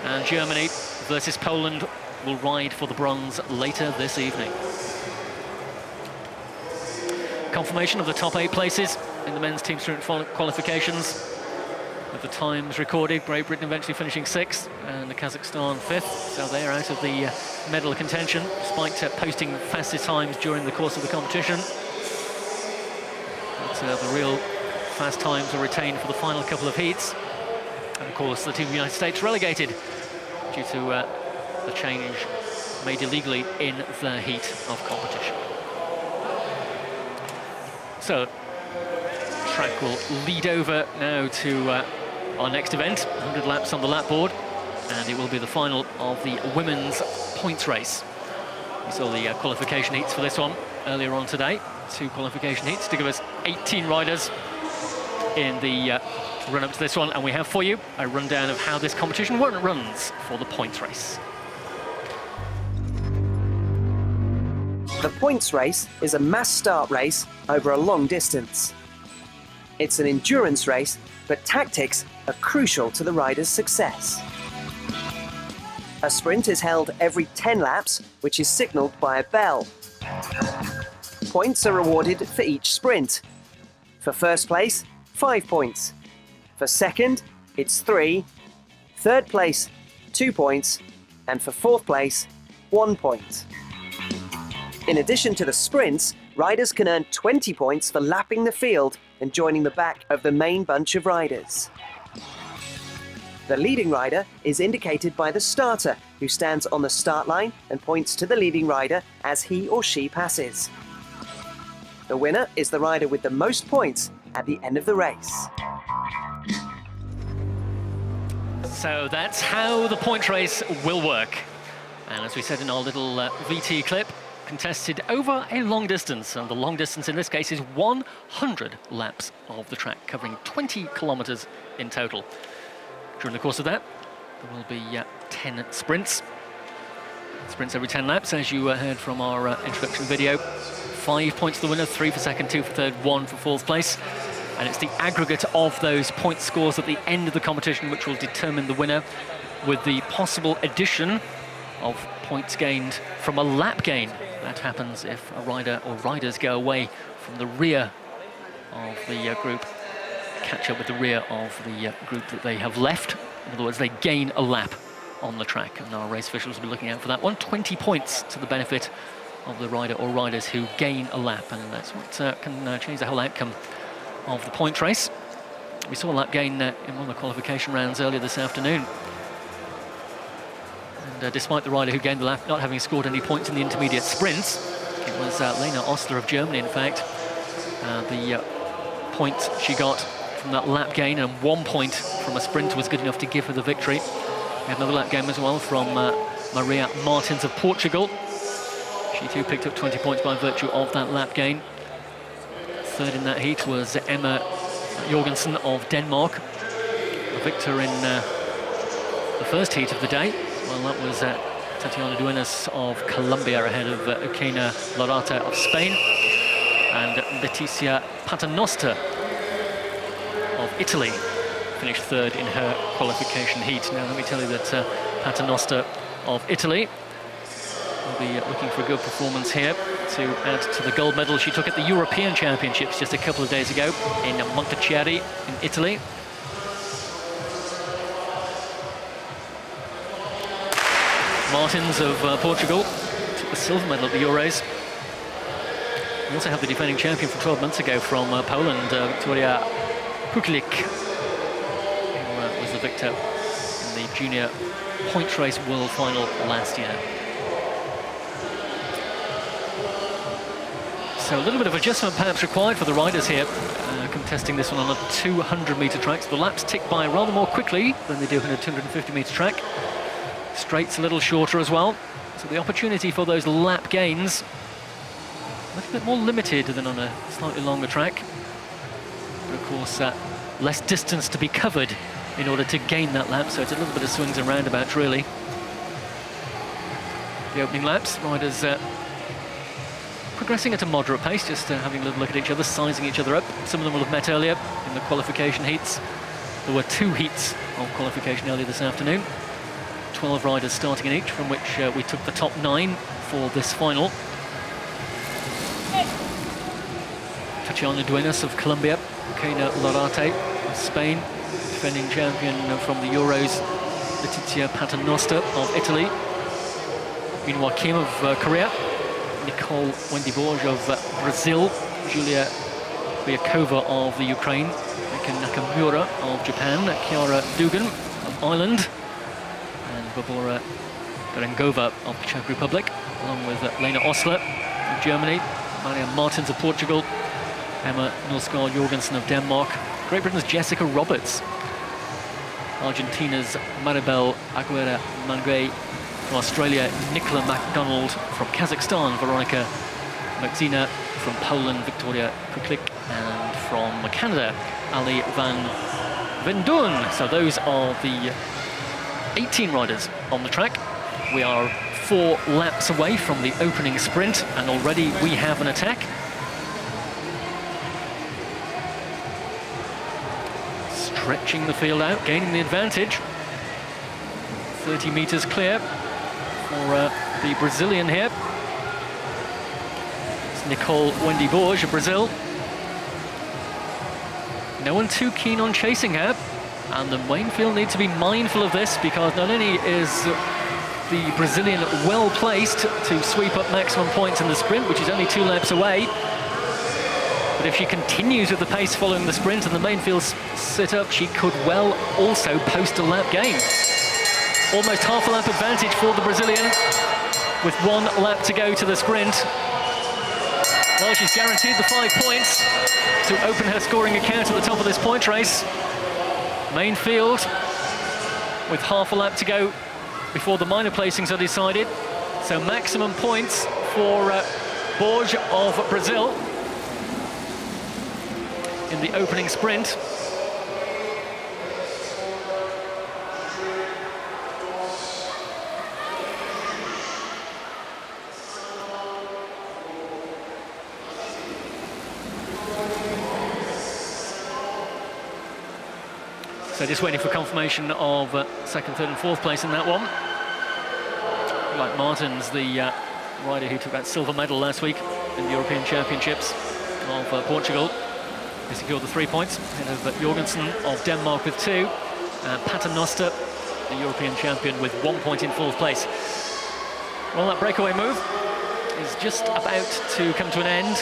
And Germany versus Poland will ride for the bronze later this evening. Confirmation of the top 8 places in the men's team sprint qualifications. with the times recorded. Great Britain eventually finishing 6th and Kazakhstan 5th, so they're out of the medal contention, despite posting fastest times during the course of the competition. But the real fast times are retained for the final couple of heats. And of course, the Team of the United States relegated due to the change made illegally in the heat of competition. So, track will lead over now to our next event, 100 laps on the lap board, and it will be the final of the women's points race. We saw the qualification heats for this one earlier on today. 2 qualification heats to give us 18 riders in the run-up to this one, and we have for you a rundown of how this competition runs for the points race. The points race is a mass start race over a long distance. It's an endurance race, but tactics are crucial to the rider's success. A sprint is held every 10 laps, which is signalled by a bell. Points are awarded for each sprint. For first place, 5 points. For second, it's 3. Third place, 2 points. And for fourth place, 1 point. In addition to the sprints, riders can earn 20 points for lapping the field and joining the back of the main bunch of riders. The leading rider is indicated by the starter, who stands on the start line and points to the leading rider as he or she passes. The winner is the rider with the most points at the end of the race. So that's how the points race will work. And as we said in our little VT clip, contested over a long distance, and the long distance in this case is 100 laps of the track, covering 20 kilometers in total. During the course of that, there will be 10 sprints. Sprints every 10 laps, as you heard from our introduction video. 5 points to the winner, 3 for second, 2 for third, 1 for fourth place. And it's the aggregate of those point scores at the end of the competition which will determine the winner, with the possible addition of points gained from a lap gain. That happens if a rider or riders go away from the rear of the group, catch up with the rear of the group that they have left. In other words, they gain a lap on the track, and our race officials will be looking out for that one. 20 points to the benefit of the rider or riders who gain a lap, and that's what can change the whole outcome of the point race. We saw a lap gain in one of the qualification rounds earlier this afternoon. And despite the rider who gained the lap not having scored any points in the intermediate sprints, it was Lena Ostler of Germany, in fact. The point she got from that lap gain and 1 point from a sprint was good enough to give her the victory. We had another lap game as well from Maria Martins of Portugal. She too picked up 20 points by virtue of that lap gain. Third in that heat was Emma Jorgensen of Denmark, the victor in the first heat of the day. Well, that was Tatiana Duenas of Colombia ahead of Eugenia Larata of Spain, and Letizia Paternoster of Italy finished third in her qualification heat. Now, let me tell you that Paternoster of Italy will be looking for a good performance here to add to the gold medal she took at the European Championships just a couple of days ago in Montichiari in Italy. Martins of Portugal took the silver medal at the Euros. We also have the defending champion from 12 months ago from Poland, Victoria Pukilik, who was the victor in the junior points race world final last year. So a little bit of adjustment perhaps required for the riders here, contesting this one on a 200-metre track. So the laps tick by rather more quickly than they do on a 250-metre track. Straights a little shorter as well, so the opportunity for those lap gains a little bit more limited than on a slightly longer track. But of course, less distance to be covered in order to gain that lap, so it's a little bit of swings and roundabouts really. The opening laps, riders progressing at a moderate pace, just having a little look at each other, sizing each other up. Some of them will have met earlier in the qualification heats. There were 2 heats of qualification earlier this afternoon. 12 riders starting in each, from which we took the top 9 for this final. Tatiana Duenas of Colombia, Eugenia Larate of Spain, defending champion from the Euros, Letizia Paternoster of Italy, Min Kim of Korea, Nicole Wendy-Borge of Brazil, Julia Byakova of the Ukraine, Mika Nakamura of Japan, Chiara Dugan of Ireland, and Barbora Berengova of the Czech Republic, along with Lena Osler of Germany, Maria Martins of Portugal, Emma Nilsgaard Jorgensen of Denmark, Great Britain's Jessica Roberts, Argentina's Maribel Aguera Mangre, from Australia, Nicola MacDonald, from Kazakhstan, Veronica Maxina, from Poland, Victoria Kuklik, and from Canada, Ali van Vendun. So those are the 18 riders on the track. We are 4 laps away from the opening sprint, and already we have an attack. Stretching the field out, gaining the advantage. 30 meters clear for the Brazilian here. It's Nicole Wendy-Borge of Brazil. No one too keen on chasing her, and the main field need to be mindful of this, because not only is the Brazilian well placed to sweep up maximum points in the sprint, which is only 2 laps away, but if she continues with the pace following the sprint and the main field sit up, she could well also post a lap gain. Almost half a lap advantage for the Brazilian, with 1 lap to go to the sprint. Well, she's guaranteed the 5 points to open her scoring account at the top of this point race. Main field with half a lap to go before the minor placings are decided. So maximum points for Borge of Brazil in the opening sprint. So just waiting for confirmation of 2nd, 3rd and 4th place in that one. Like Martins, the rider who took that silver medal last week in the European Championships of Portugal, he secured the 3 points ahead of Jorgensen of Denmark with 2, and Paternoster, the European champion, with 1 point in 4th place. Well, that breakaway move is just about to come to an end.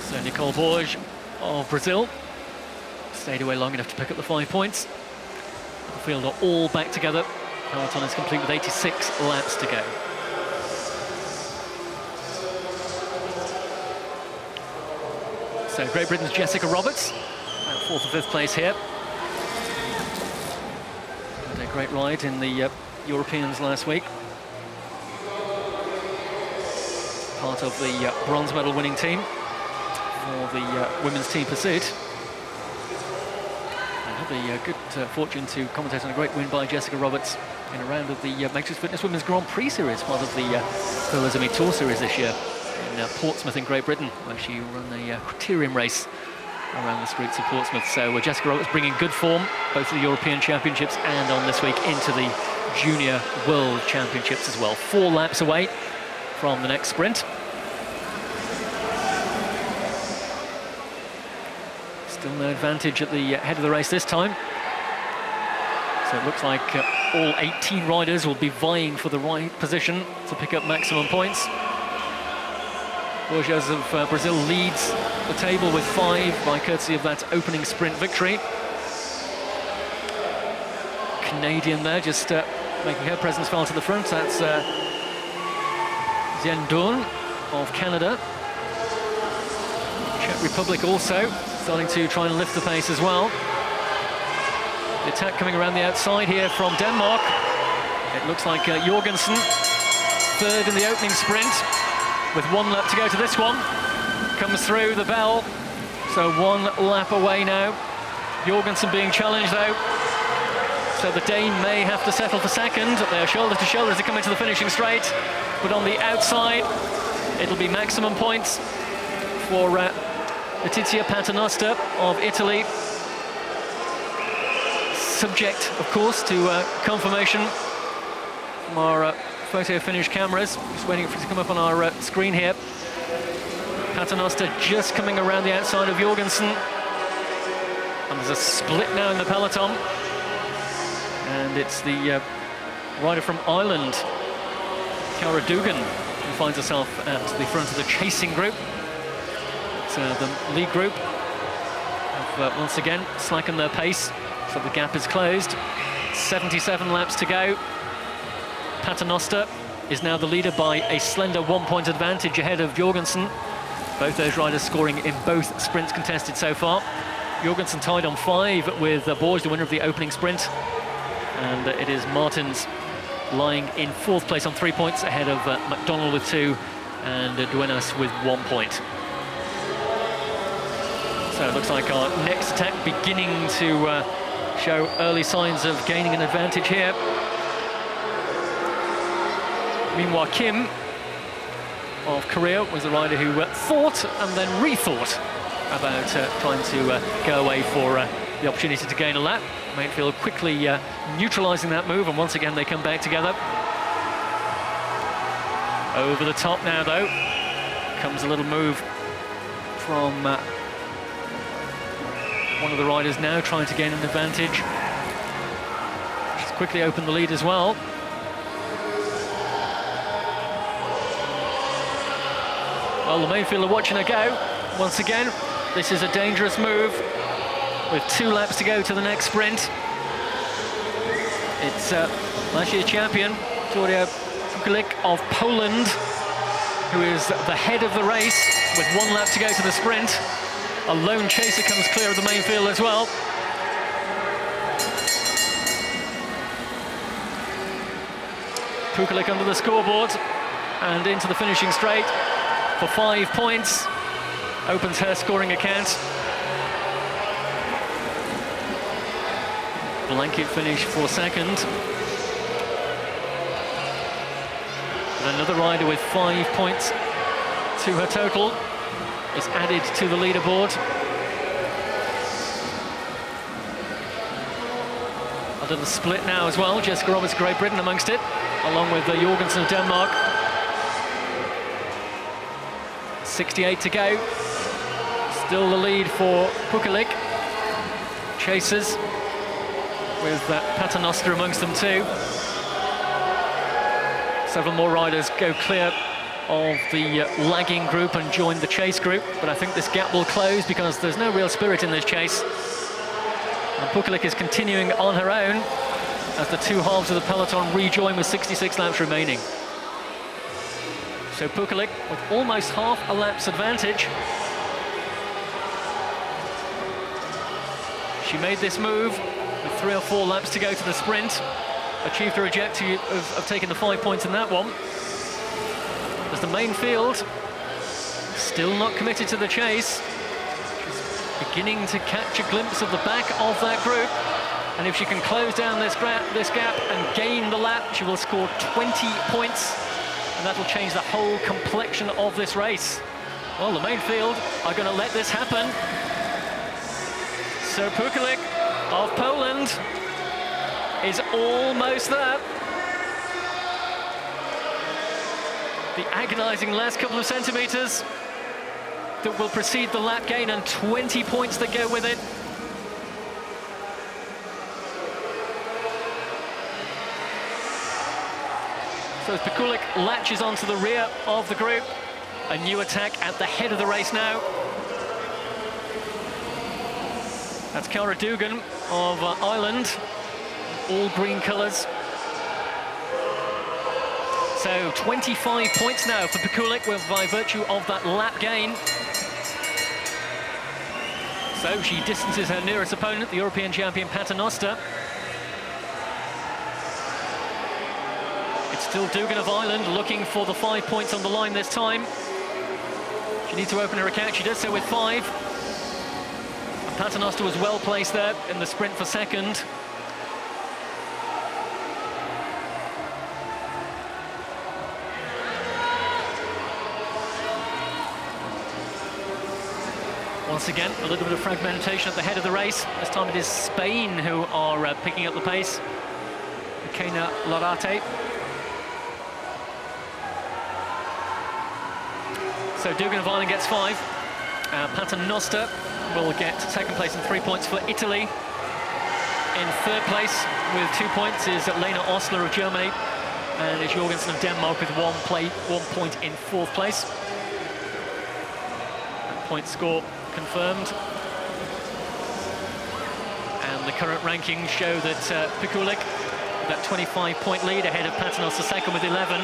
So Nicole Borge of Brazil stayed away long enough to pick up the 5 points. The field are all back together. Peloton is complete with 86 laps to go. So Great Britain's Jessica Roberts, 4th or 5th place here. Had a great ride in the Europeans last week. Part of the bronze medal winning team for the women's team pursuit. I had the good fortune to commentate on a great win by Jessica Roberts in a round of the Matrix Fitness Women's Grand Prix Series, part of the Philosophy Tour Series this year in Portsmouth in Great Britain, where she ran a criterium race around the streets of Portsmouth. So Jessica Roberts bringing good form, both at the European Championships and on this week into the Junior World Championships as well. 4 laps away from the next sprint. Still no advantage at the head of the race this time. So it looks like all 18 riders will be vying for the right position to pick up maximum points. Borges of Brazil leads the table with 5 by courtesy of that opening sprint victory. Canadian there just making her presence felt to the front. That's Xian Dun of Canada. Czech Republic also starting to try and lift the pace as well. The attack coming around the outside here from Denmark. It looks like Jorgensen, 3rd in the opening sprint, with 1 lap to go to this one. Comes through the bell, so 1 lap away now. Jorgensen being challenged though, so the Dane may have to settle for 2nd. They are shoulder to shoulder as they come into the finishing straight, but on the outside it'll be maximum points for Letizia Paternoster of Italy. Subject, of course, to confirmation from our photo finish cameras. Just waiting for it to come up on our screen here. Paternoster just coming around the outside of Jorgensen. And there's a split now in the peloton. And it's the rider from Ireland, Cara Dugan, who finds herself at the front of the chasing group. So the lead group have once again slackened their pace, so the gap is closed. 77 laps to go. Paternoster is now the leader by a slender 1-point advantage ahead of Jorgensen. Both those riders scoring in both sprints contested so far. Jorgensen tied on 5 with Borges, the winner of the opening sprint. And it is Martins lying in 4th place on 3 points ahead of McDonald with 2 and Duenas with 1 point. So it looks like our next attack beginning to show early signs of gaining an advantage here. Meanwhile, Kim of Korea was the rider who thought and then rethought about trying to go away for the opportunity to gain a lap. Mainfield quickly neutralising that move, and once again they come back together. Over the top now, though, comes a little move from one of the riders now trying to gain an advantage. She's quickly opened the lead as well. Well, the Mainfield are watching her go. Once again, this is a dangerous move with 2 laps to go to the next sprint. It's last year's champion, Victoria Pukulik of Poland, who is the head of the race with 1 lap to go to the sprint. A lone chaser comes clear of the main field as well. Pukulik under the scoreboard and into the finishing straight for 5 points. Opens her scoring account. Blanket finish for 2nd. And another rider with 5 points to her total is added to the leaderboard. Under the split now as well, Jessica Roberts, Great Britain amongst it, along with Jorgensen of Denmark. 68 to go. Still the lead for Pukulik. Chasers with Paternoster amongst them too. Several more riders go clear of the lagging group and join the chase group, but I think this gap will close because there's no real spirit in this chase. And Pukulik is continuing on her own as the 2 halves of the peloton rejoin with 66 laps remaining. So Pukulik with almost half a lap's advantage. She made this move with 3 or 4 laps to go to the sprint. Achieved her objective of taking the 5 points in that one. As the main field still not committed to the chase. She's beginning to catch a glimpse of the back of that group. And if she can close down this gap and gain the lap, she will score 20 points. And that will change the whole complexion of this race. Well, the main field are going to let this happen. So Pukulik of Poland is almost there. The agonising last couple of centimetres that will precede the lap gain, and 20 points that go with it. So as Pukulik latches onto the rear of the group, a new attack at the head of the race now. That's Cara Dugan of Ireland, all green colours. So 25 points now for Pukulik by virtue of that lap gain. So she distances her nearest opponent, the European champion Paternoster. It's still Dugan of Ireland looking for the 5 points on the line this time. She needs to open her account, she does so with 5. And Paternoster was well placed there in the sprint for 2nd. Once again, a little bit of fragmentation at the head of the race. This time it is Spain who are picking up the pace. Kena Larate. So Dugan of Ireland gets 5. Paternoster will get second place and 3 points for Italy. In third place with 2 points is Lena Osler of Germany, and it's Jorgensen of Denmark with 1 point in fourth place. And point score confirmed. And the current rankings show that Pikulik, that 25-point lead ahead of Paternoster second with 11.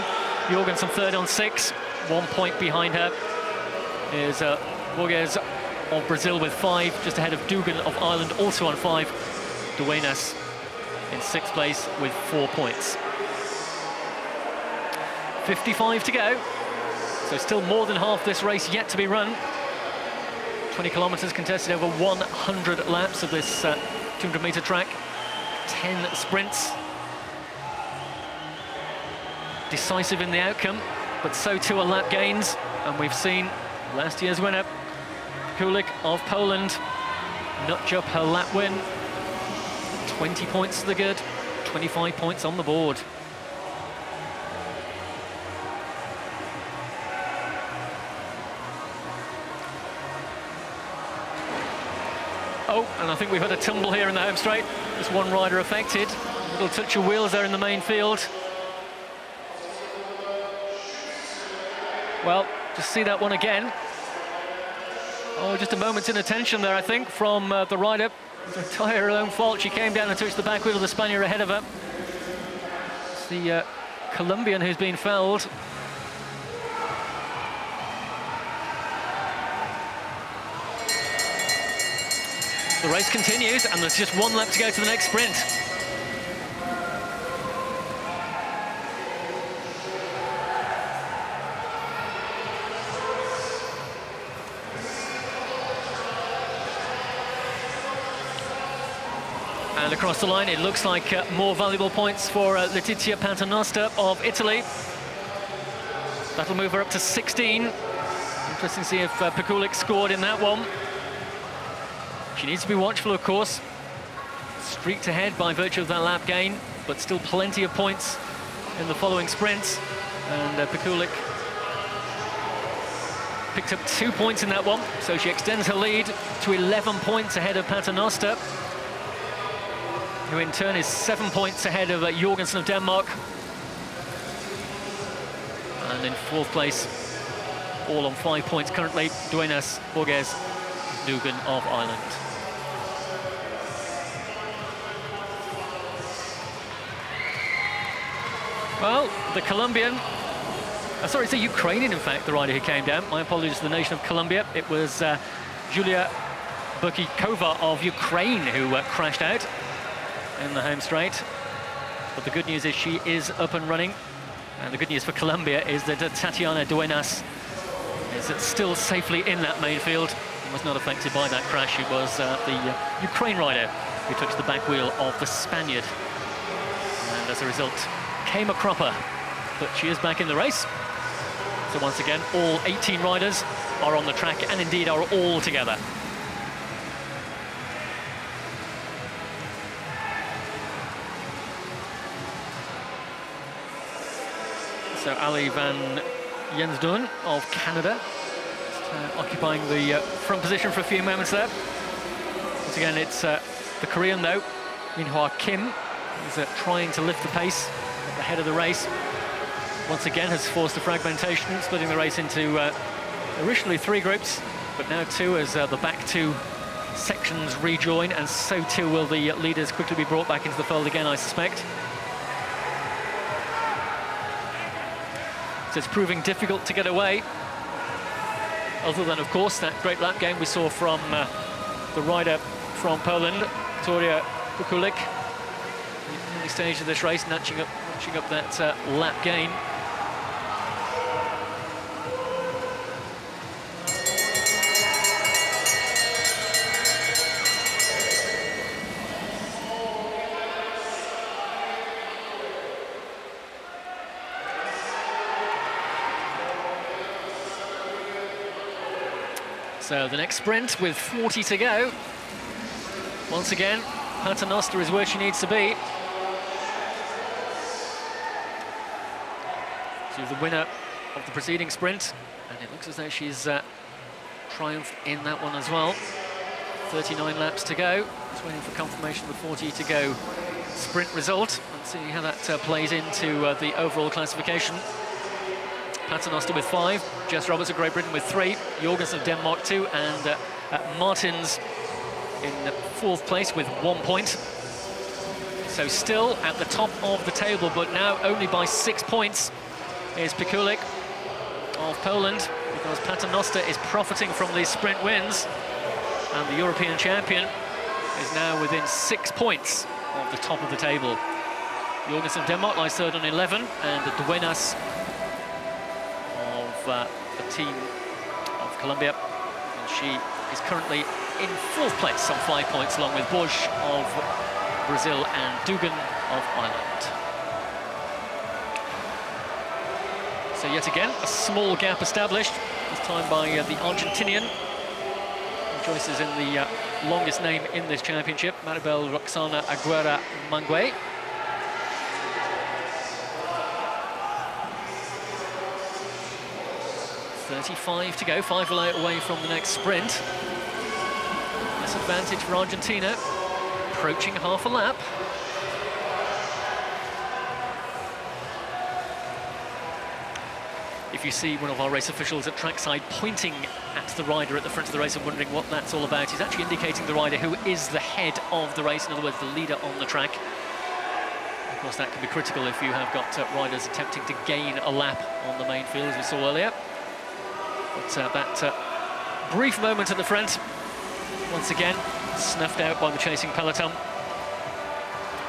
Jorgensen third on 6. 1 point behind her is Borges of Brazil with 5, just ahead of Dugan of Ireland, also on 5. Duenas in 6th place with 4 points. 55 to go, so still more than half this race yet to be run. 20 kilometres contested over 100 laps of this 200-metre track. 10 sprints. Decisive in the outcome, but so too are lap gains, and we've seen last year's winner, Kulik of Poland, notch up her lap win. 20 points to the good, 25 points on the board. Oh, and I think we've had a tumble here in the home straight. Just one rider affected. A little touch of wheels there in the main field. Well, just see that one again. Oh, just a moment's inattention there, I think, from the rider. It's entirely her own fault. She came down and touched the back wheel of the Spaniard ahead of her. It's the Colombian who's been fouled. The race continues, and there's just 1 lap to go to the next sprint. And across the line, it looks like more valuable points for Letizia Paternoster of Italy. That'll move her up to 16. Interesting to see if Pikulik scored in that one. She needs to be watchful, of course. Streaked ahead by virtue of that lap gain, but still plenty of points in the following sprints. And Pikulik picked up 2 points in that one, so she extends her lead to 11 points ahead of Paternoster, who in turn is 7 points ahead of Jorgensen of Denmark. And in fourth place, all on 5 points currently, Duenas, Borges, Dugan of Ireland. Well, the Colombian, sorry, it's a Ukrainian, in fact, the rider who came down. My apologies to the nation of Colombia. It was Julia Burkikova of Ukraine who crashed out in the home straight. But the good news is she is up and running. And the good news for Colombia is that Tatiana Duenas is still safely in that main field and was not affected by that crash. It was the Ukraine rider who touched the back wheel of the Spaniard. And as a result, came a cropper. But she is back in the race. So once again, all 18 riders are on the track and indeed are all together. So Ali van Jensdoorn of Canada occupying the front position for a few moments there. Once again, it's the Korean, though, Minhwa Kim, is trying to lift the pace at the head of the race. Once again, has forced a fragmentation, splitting the race into originally 3 groups, but now 2 as the back 2 sections rejoin, and so too will the leaders quickly be brought back into the fold again, I suspect. So it's proving difficult to get away. Other than, of course, that great lap game we saw from the rider from Poland, Victoria Pikulik, in the early stage of this race, notching up that lap gain. So the next sprint with 40 to go. Once again, Paternoster is where she needs to be. She's the winner of the preceding sprint, and it looks as though she's triumphed in that one as well. 39 laps to go. Just waiting for confirmation of the 40 to go sprint result. Let's see how that plays into the overall classification. Paternoster with 5, Jess Roberts of Great Britain with 3, Jorgensen of Denmark 2, and Martins in 4th place with 1 point. So still at the top of the table, but now only by 6 points is Pikulik of Poland, because Paternoster is profiting from these sprint wins, and the European champion is now within 6 points of the top of the table. Jorgensen of Denmark lies 3rd on 11, and the Duenas of the team of Colombia, and she is currently in 4th place, some 5 points, along with Bosch of Brazil and Dugan of Ireland. So yet again, a small gap established, this time by the Argentinian. Joyce is in the longest name in this championship, Maribel Roxana Aguera Mangue. .35 to go, 5 away from the next sprint. This advantage for Argentina, approaching half a lap. If you see one of our race officials at trackside pointing at the rider at the front of the race and wondering what that's all about, he's actually indicating the rider who is the head of the race, in other words, the leader on the track. Of course, that can be critical if you have got riders attempting to gain a lap on the main field, as we saw earlier. But that brief moment at the front, once again, snuffed out by the chasing peloton.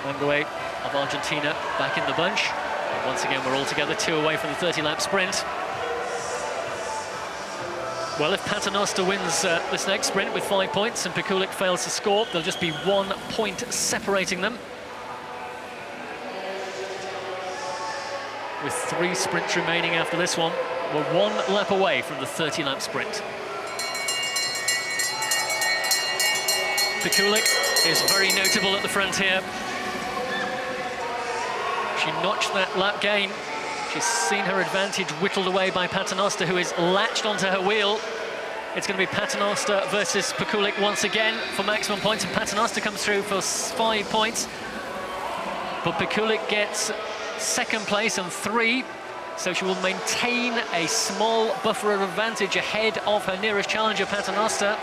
Mangue of Argentina back in the bunch. And once again, we're all together, 2 away from the 30-lap sprint. Well, if Paternoster wins this next sprint with 5 points and Pikulik fails to score, there'll just be 1 point separating them, with 3 sprints remaining after this one. We're 1 lap away from the 30-lap sprint. Pikulik is very notable at the front here. She notched that lap gain. She's seen her advantage whittled away by Paternoster, who is latched onto her wheel. It's going to be Paternoster versus Pikulik once again for maximum points, and Paternoster comes through for 5 points. But Pikulik gets 2nd place and 3, so she will maintain a small buffer of advantage ahead of her nearest challenger, Paternoster.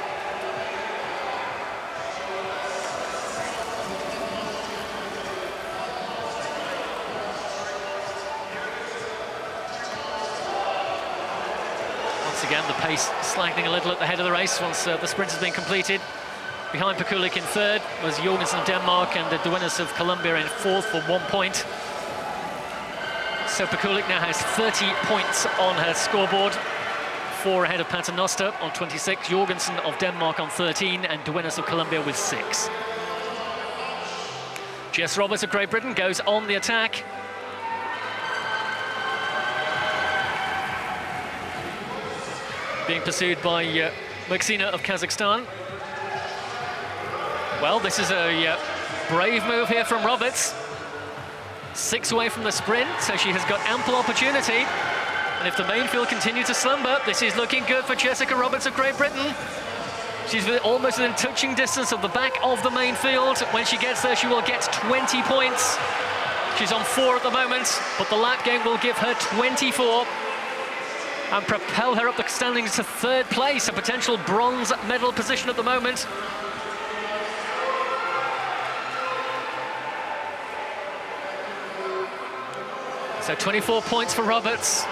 Again, the pace slackening a little at the head of the race once the sprint has been completed. Behind Pikulik in 3rd was Jorgensen of Denmark and Duenas of Colombia in 4th for 1 point. So Pikulik now has 30 points on her scoreboard, 4 ahead of Paternoster on 26, Jorgensen of Denmark on 13, and Duenas of Colombia with 6. Jess Roberts of Great Britain goes on the attack. Being pursued by Maxina of Kazakhstan. Well, this is a brave move here from Roberts. 6 away from the sprint, so she has got ample opportunity. And if the main field continues to slumber, this is looking good for Jessica Roberts of Great Britain. She's almost within touching distance of the back of the main field. When she gets there, she will get 20 points. She's on 4 at the moment, but the lap game will give her 24. And propel her up the standings to 3rd place, a potential bronze medal position at the moment. So 24 points for Roberts.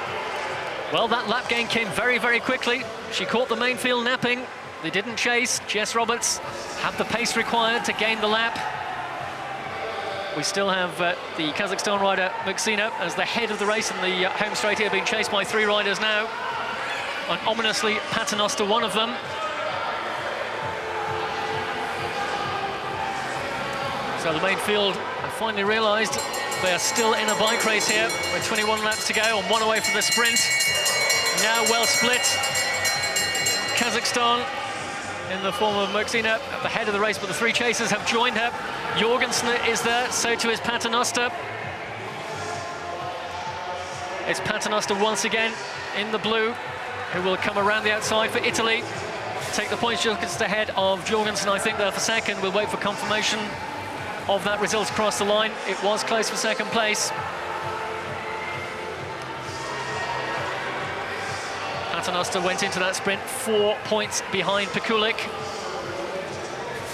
Well, that lap gain came very, very quickly. She caught the main field napping. They didn't chase. Jess Roberts had the pace required to gain the lap. We still have the Kazakhstan rider Maxina as the head of the race in the home straight here, being chased by 3 riders now. And ominously, Paternoster, one of them. So the main field have finally realised they are still in a bike race here with 21 laps to go and 1 away from the sprint. Now well split. Kazakhstan in the form of Maxina at the head of the race, but the 3 chasers have joined her. Jorgensen is there, so too is Paternoster. It's Paternoster once again in the blue, who will come around the outside for Italy. Take the points just ahead of Jorgensen, I think, there for second. We'll wait for confirmation of that result across the line. It was close for second place. Paternoster went into that sprint 4 points behind Pekulik.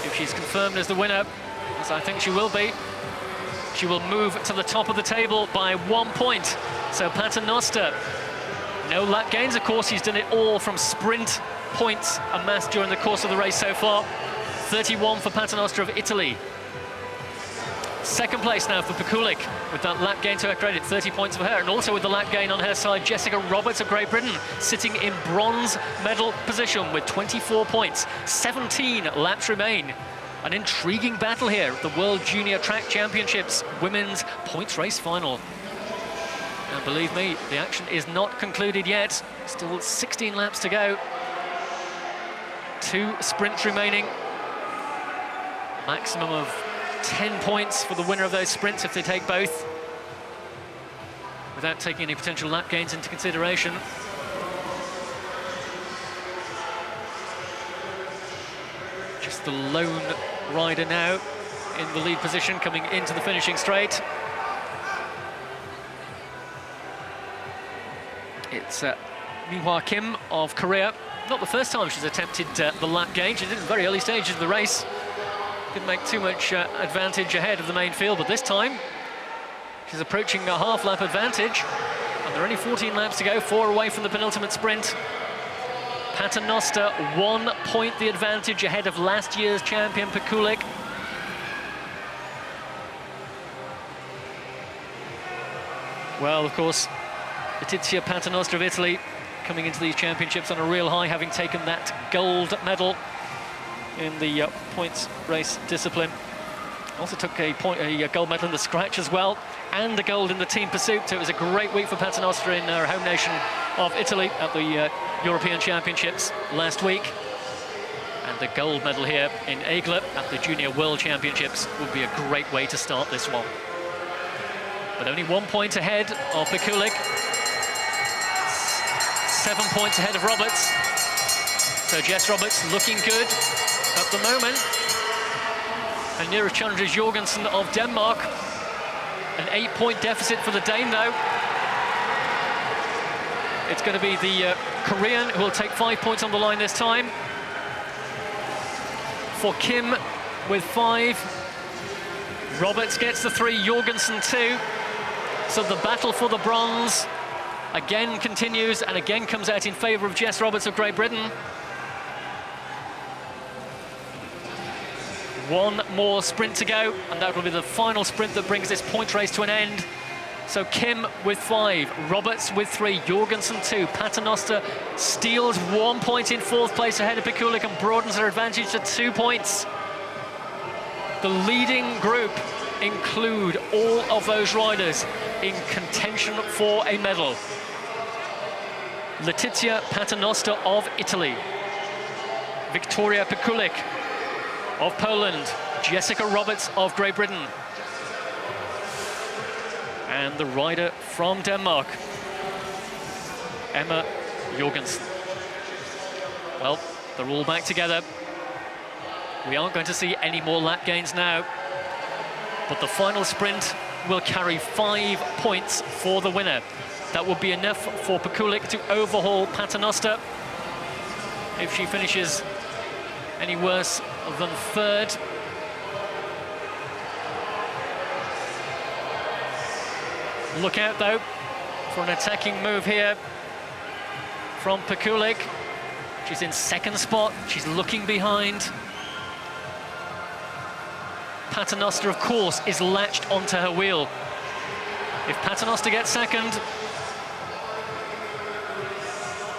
If she's confirmed as the winner, as I think she will be, she will move to the top of the table by 1 point. So Paternoster, no lap gains, of course. He's done it all from sprint points amassed during the course of the race so far. 31 for Paternoster of Italy. Second place now for Pekulik, with that lap gain to her credit, 30 points for her, and also with the lap gain on her side, Jessica Roberts of Great Britain, sitting in bronze medal position with 24 points. 17 laps remain. An intriguing battle here at the World Junior Track Championships Women's Points Race Final. And believe me, the action is not concluded yet. Still 16 laps to go. 2 sprints remaining. Maximum of 10 points for the winner of those sprints if they take both, without taking any potential lap gains into consideration. Just the lone rider now in the lead position coming into the finishing straight. It's Mihwa Kim of Korea. Not the first time she's attempted the lap gain. She did it in the very early stages of the race. Didn't make too much advantage ahead of the main field, but this time she's approaching a half-lap advantage. And there are only 14 laps to go, 4 away from the penultimate sprint. Paternoster 1 point the advantage ahead of last year's champion Pekulik. Well, of course, Letizia Paternoster of Italy coming into these championships on a real high, having taken that gold medal in the points race discipline. Also took a gold medal in the scratch as well, and a gold in the team pursuit. So it was a great week for Paternoster in her home nation of Italy at the European Championships last week. And the gold medal here in Aigle at the Junior World Championships would be a great way to start this one. But only 1 point ahead of Pekulik. 7 points ahead of Roberts. So Jess Roberts looking good at the moment. And nearest challenger is Jorgensen of Denmark. An 8-point deficit for the Dane, though. It's going to be the Korean who will take 5 points on the line this time. For Kim with 5. Roberts gets the 3, Jorgensen 2. So the battle for the bronze again continues and again comes out in favour of Jess Roberts of Great Britain. 1 more sprint to go, and that will be the final sprint that brings this point race to an end. So Kim with 5, Roberts with 3, Jorgensen 2. Paternoster steals 1 point in 4th place ahead of Pekulik and broadens her advantage to 2 points. The leading group include all of those riders in contention for a medal. Letizia Paternoster of Italy, Victoria Pekulik of Poland, Jessica Roberts of Great Britain, and the rider from Denmark, Emma Jorgensen. Well, they're all back together. We aren't going to see any more lap gains now, but the final sprint will carry 5 points for the winner. That would be enough for Pekulik to overhaul Paternoster if she finishes any worse than 3rd. Look out, though, for an attacking move here from Pekulik. She's in 2nd spot. She's looking behind. Paternoster, of course, is latched onto her wheel. If Paternoster gets 2nd,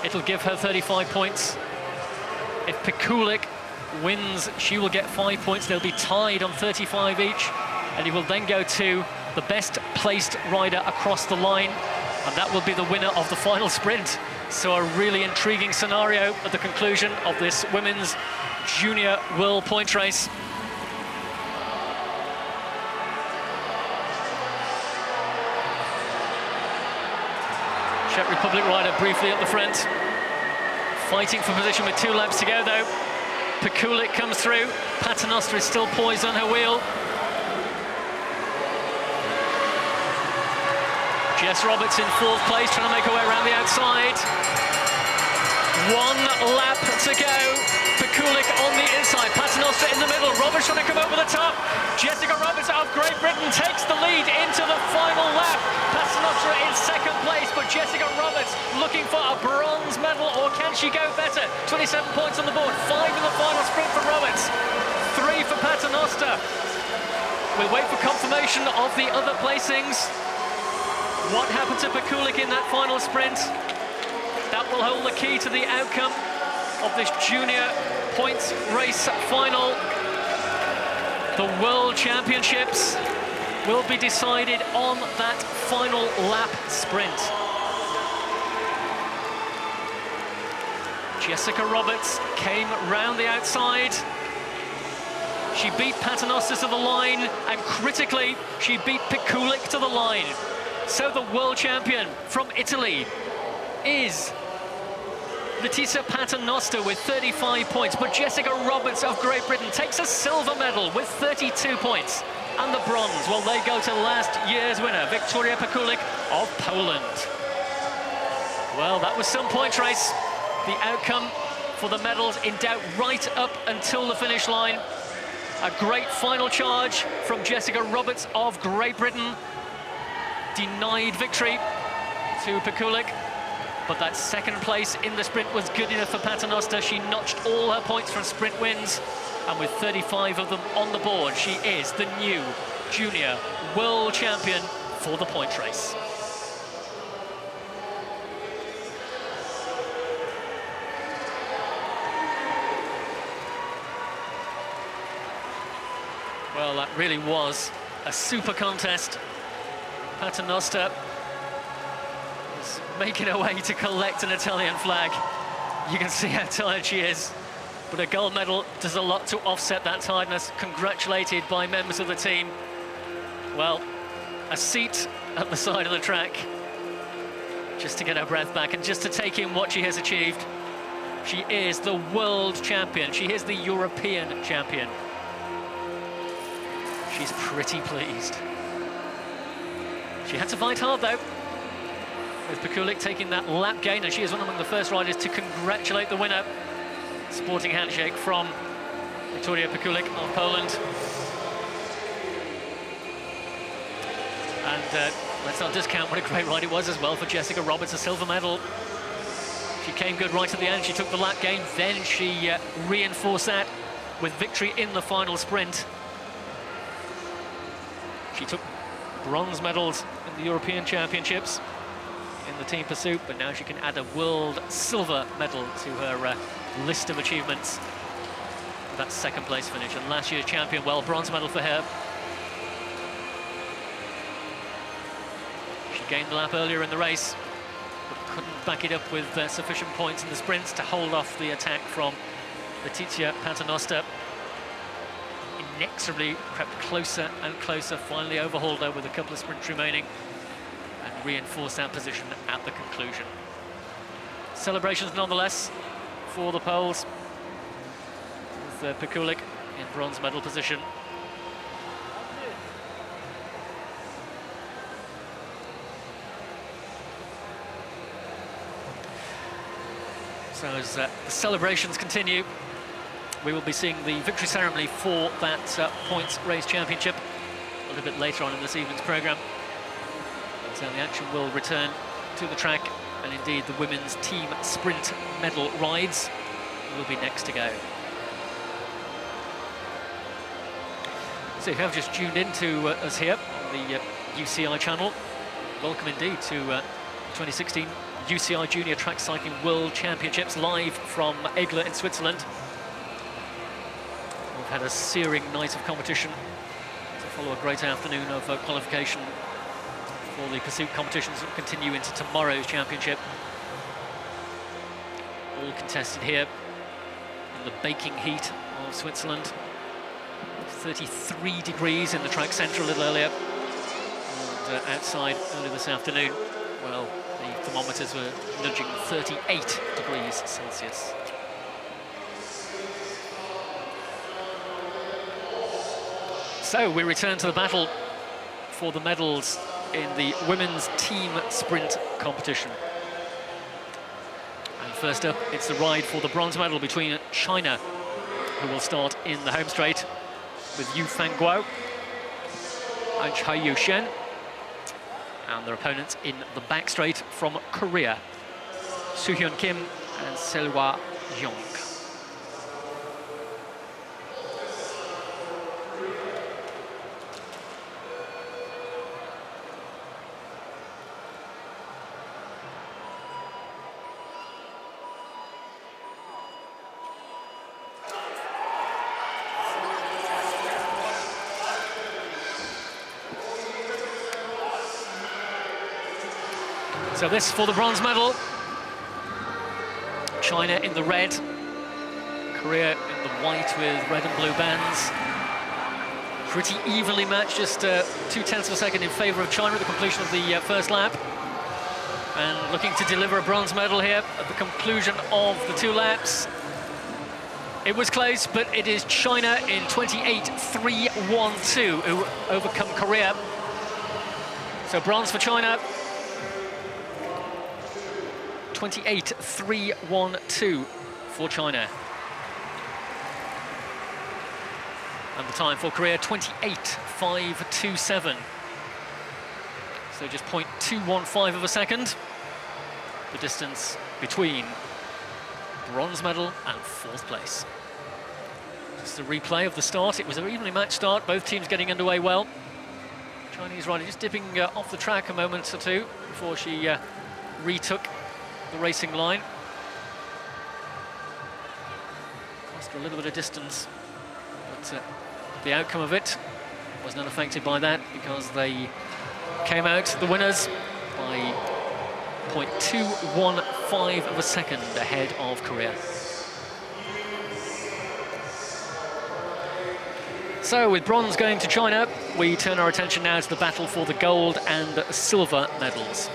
it'll give her 35 points. If Pekulik wins, she will get 5 points. They'll be tied on 35 each, and he will then go to the best placed rider across the line, and that will be the winner of the final sprint. So a really intriguing scenario at the conclusion of this women's junior world points race. Czech Republic rider briefly at the front. Fighting for position with 2 laps to go though. Pikulik comes through. Paternoster is still poised on her wheel. Jess Roberts in 4th place, trying to make her way around the outside. 1 lap to go. Pikulik on the inside, Paternoster in the middle. Roberts trying to come over the top. Jessica Roberts of Great Britain takes the lead into the final lap. Paternoster in 2nd place, but Jessica Roberts looking for a bronze medal, or can she go better? 27 points on the board, 5 in the final sprint for Roberts, 3 for Paternoster. We'll wait for confirmation of the other placings. What happened to Pikulik in that final sprint? That will hold the key to the outcome of this junior points race final. The World Championships will be decided on that final lap sprint. Jessica Roberts came round the outside. She beat Paternoster to the line, and critically, she beat Pikulik to the line. So the world champion from Italy is Letizia Paternoster with 35 points, but Jessica Roberts of Great Britain takes a silver medal with 32 points. And the bronze, well, they go to last year's winner, Victoria Pikulik of Poland. Well, that was some points race. The outcome for the medals in doubt right up until the finish line. A great final charge from Jessica Roberts of Great Britain. Denied victory to Pikulik, but that 2nd place in the sprint was good enough for Paternoster. She notched all her points from sprint wins, and with 35 of them on the board, she is the new junior world champion for the points race. Well, that really was a super contest. Paternoster is making her way to collect an Italian flag. You can see how tired she is, but a gold medal does a lot to offset that tiredness. Congratulated by members of the team. Well, a seat at the side of the track just to get her breath back and just to take in what she has achieved. She is the world champion. She is the European champion. She's pretty pleased. She had to fight hard though, with Pikulik taking that lap gain, and she is one among the first riders to congratulate the winner. Sporting handshake from Victoria Pikulik of Poland. And let's not discount what a great ride it was as well for Jessica Roberts, a silver medal. She came good right at the end. She took the lap gain, then she reinforced that with victory in the final sprint. She took bronze medals in the European Championships in the team pursuit, but now she can add a world silver medal to her list of achievements. That 2nd place finish, and last year's champion, well, bronze medal for her. She gained the lap earlier in the race, but couldn't back it up with sufficient points in the sprints to hold off the attack from Letizia Paternoster. Inexorably crept closer and closer, finally overhauled her with a couple of sprints remaining and reinforced that position at the conclusion. Celebrations nonetheless for the Poles, with Pikulik in bronze medal position. So as the celebrations continue, we will be seeing the victory ceremony for that points race championship a little bit later on in this evening's programme. So the action will return to the track, and indeed the women's team sprint medal rides will be next to go. So if you have just tuned in to us here on the UCI channel, welcome indeed to 2016 UCI Junior Track Cycling World Championships live from Aigle in Switzerland. We've had a searing night of competition to follow a great afternoon of qualification for the pursuit competitions that will continue into tomorrow's championship. All contested here in the baking heat of Switzerland. 33 degrees in the track centre a little earlier, and outside early this afternoon, well, the thermometers were nudging 38 degrees Celsius. So we return to the battle for the medals in the women's team sprint competition. And first up, it's the ride for the bronze medal between China, who will start in the home straight with Yu Fangguo and Chai Yuxian, and their opponents in the back straight from Korea, Soo-hyun Kim and Selwa Jeong. So this for the bronze medal. China in the red, Korea in the white with red and blue bands. Pretty evenly matched, just 0.2 of a second in favour of China at the completion of the first lap. And looking to deliver a bronze medal here at the conclusion of the 2 laps. It was close, but it is China in 28.312 who overcome Korea. So bronze for China. 28.312 for China. And the time for Korea, 28.527. So just 0.215 of a second. The distance between bronze medal and 4th place. Just a replay of the start. It was an evenly matched start, both teams getting underway well. Chinese rider just dipping off the track a moment or two before she retook the racing line. Lost her a little bit of distance, but the outcome of it was not affected by that because they came out the winners by 0.215 of a second ahead of Korea. So with bronze going to China, we turn our attention now to the battle for the gold and silver medals.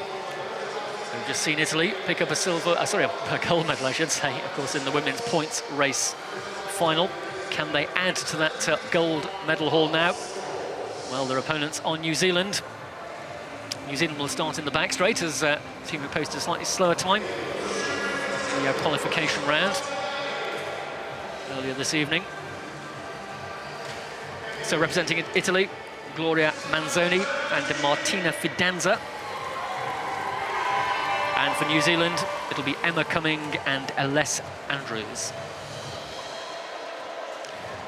We've just seen Italy pick up a gold medal, I should say, of course, in the women's points race final. Can they add to that gold medal haul now? Well, their opponents are New Zealand. New Zealand will start in the back straight as the team who posted a slightly slower time in the qualification round earlier this evening. So representing Italy, Gloria Manzoni and Martina Fidanza. And for New Zealand, it'll be Emma Cumming and Aless Andrews.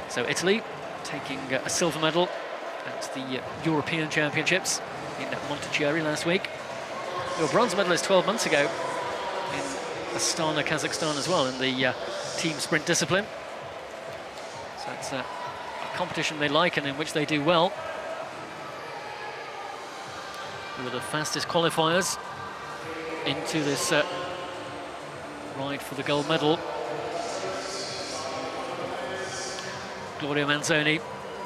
So Italy taking a silver medal at the European Championships in Montichiari last week. They were bronze medalists 12 months ago in Astana, Kazakhstan as well, in the team sprint discipline. So it's a competition they like and in which they do well. They were the fastest qualifiers into this ride for the gold medal. Gloria Manzoni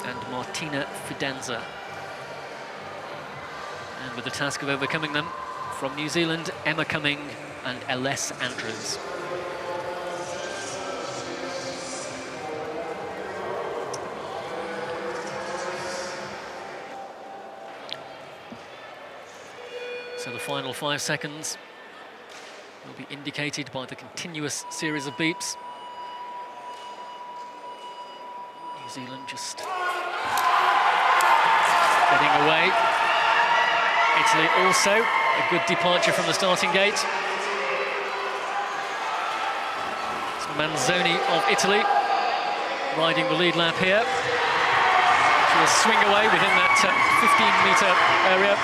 and Martina Fidanza. And with the task of overcoming them, from New Zealand, Emma Cumming and Aless Andrews. So the final 5 seconds will be indicated by the continuous series of beeps. New Zealand just getting away. Italy also a good departure from the starting gate. It's Manzoni of Italy riding the lead lap here. She will swing away within that 15-metre area.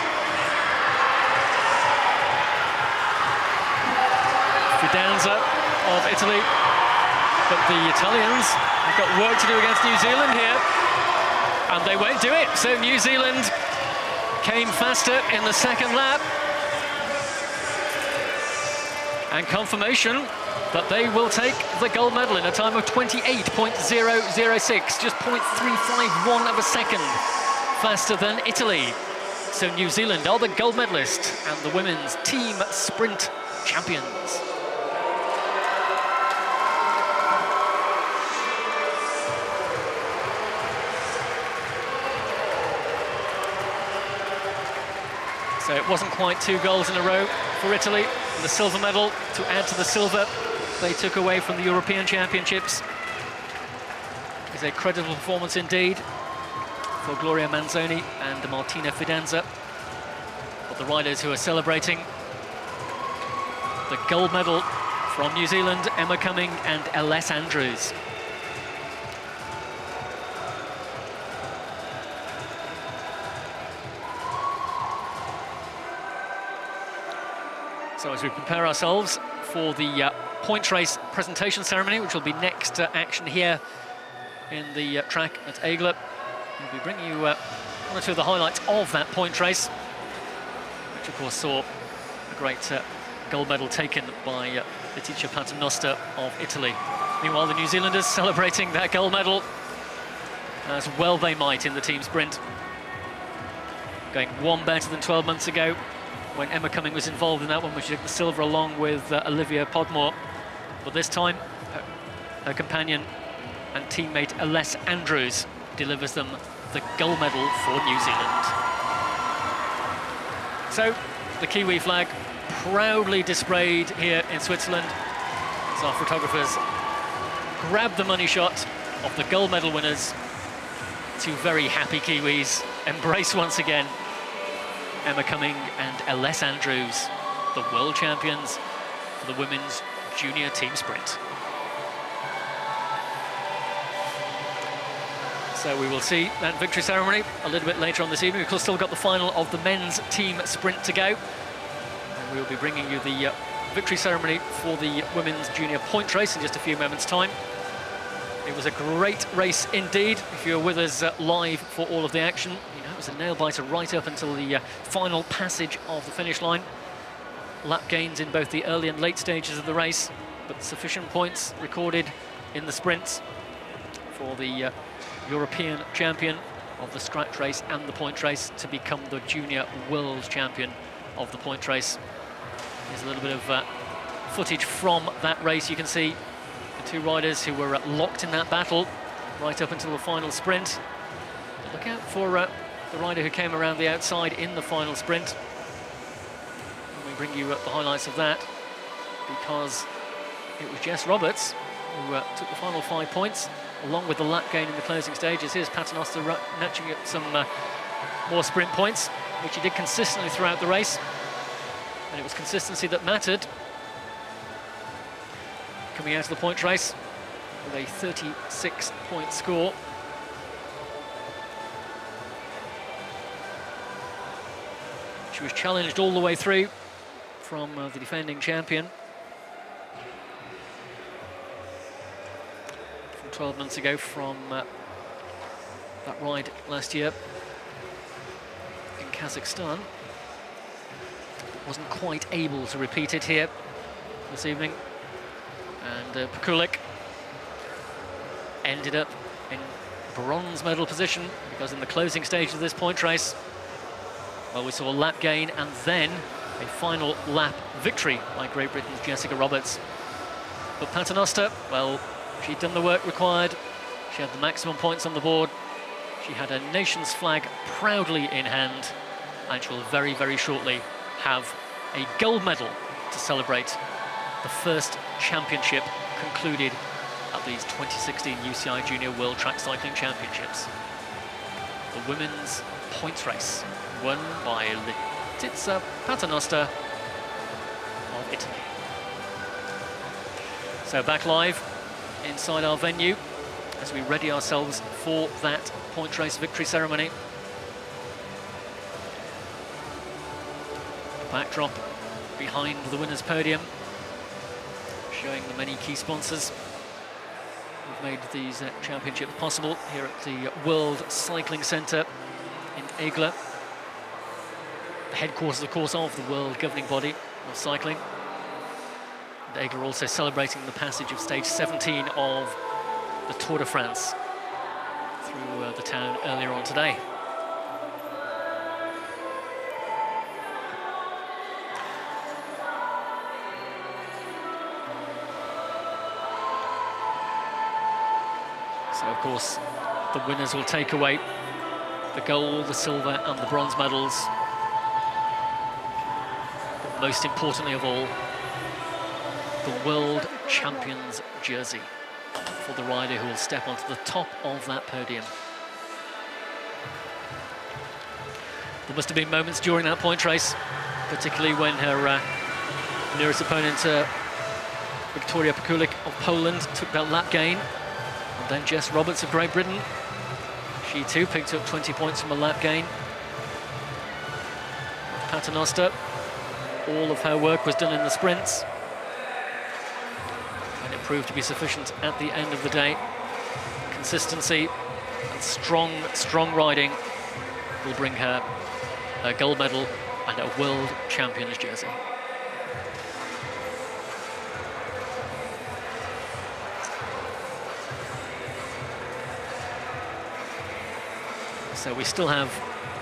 Fidanza of Italy, but the Italians have got work to do against New Zealand here, and they won't do it. So New Zealand came faster in the second lap, and confirmation that they will take the gold medal in a time of 28.006, just 0.351 of a second faster than Italy. So New Zealand are the gold medalist and the women's team sprint champions. So it wasn't quite 2 goals in a row for Italy. The silver medal to add to the silver they took away from the European Championships. It's a credible performance indeed for Gloria Manzoni and Martina Fidanza. But the riders who are celebrating the gold medal from New Zealand, Emma Cumming and Aless Andrews. So as we prepare ourselves for the points race presentation ceremony, which will be next action here in the track at Aigle, we'll be bringing you one or two of the highlights of that point race, which of course saw a great gold medal taken by Letizia Paternoster of Italy. Meanwhile, the New Zealanders celebrating that gold medal as well they might in the team sprint. Going one better than 12 months ago, when Emma Cumming was involved in that one, which took the silver along with Olivia Podmore. But this time, her companion and teammate Aless Andrews delivers them the gold medal for New Zealand. So, the Kiwi flag proudly displayed here in Switzerland as our photographers grab the money shot of the gold medal winners. 2 very happy Kiwis embrace once again Emma Cumming and Aless Andrews, the world champions for the women's junior team sprint. So we will see that victory ceremony a little bit later on this evening. We've of course still got the final of the men's team sprint to go. And we'll be bringing you the victory ceremony for the women's junior point race in just a few moments' time. It was a great race indeed. If you were with us live for all of the action, you know, it was a nail-biter right up until the final passage of the finish line. Lap gains in both the early and late stages of the race, but sufficient points recorded in the sprints for the European champion of the scratch race and the point race to become the junior world champion of the point race. Here's a little bit of footage from that race. You can see the 2 riders who were locked in that battle right up until the final sprint. But look out for the rider who came around the outside in the final sprint. And we bring you the highlights of that because it was Jess Roberts who took the final 5 points along with the lap gain in the closing stages. Here's Paternoster notching at some more sprint points, which he did consistently throughout the race. And it was consistency that mattered. Coming out of the point race with a 36-point score. She was challenged all the way through from the defending champion from 12 months ago from that ride last year in Kazakhstan. Wasn't quite able to repeat it here this evening. And Pekulik ended up in bronze medal position because in the closing stage of this point race, well, we saw a lap gain and then a final lap victory by Great Britain's Jessica Roberts. But Paternoster, well, she'd done the work required. She had the maximum points on the board. She had a nation's flag proudly in hand, and she will very, very shortly have a gold medal to celebrate the first championship concluded at these 2016 UCI Junior World Track Cycling Championships. The women's points race, won by Letizia Paternoster of Italy. So back live inside our venue as we ready ourselves for that point race victory ceremony. Backdrop behind the winners' podium, showing the many key sponsors who've made these championships possible here at the World Cycling Centre in Aigle. The headquarters, of course, of the world governing body of cycling. And Aigle also celebrating the passage of stage 17 of the Tour de France through the town earlier on today. So, of course, the winners will take away the gold, the silver and the bronze medals. But most importantly of all, the World Champions jersey for the rider who will step onto the top of that podium. There must have been moments during that point race, particularly when her nearest opponent, Wiktoria Pekulik of Poland, took that lap gain. And then Jess Roberts of Great Britain, she too picked up 20 points from a lap gain. Paternoster, all of her work was done in the sprints. And it proved to be sufficient at the end of the day. Consistency and strong riding will bring her a gold medal and a World Champions jersey. So we still have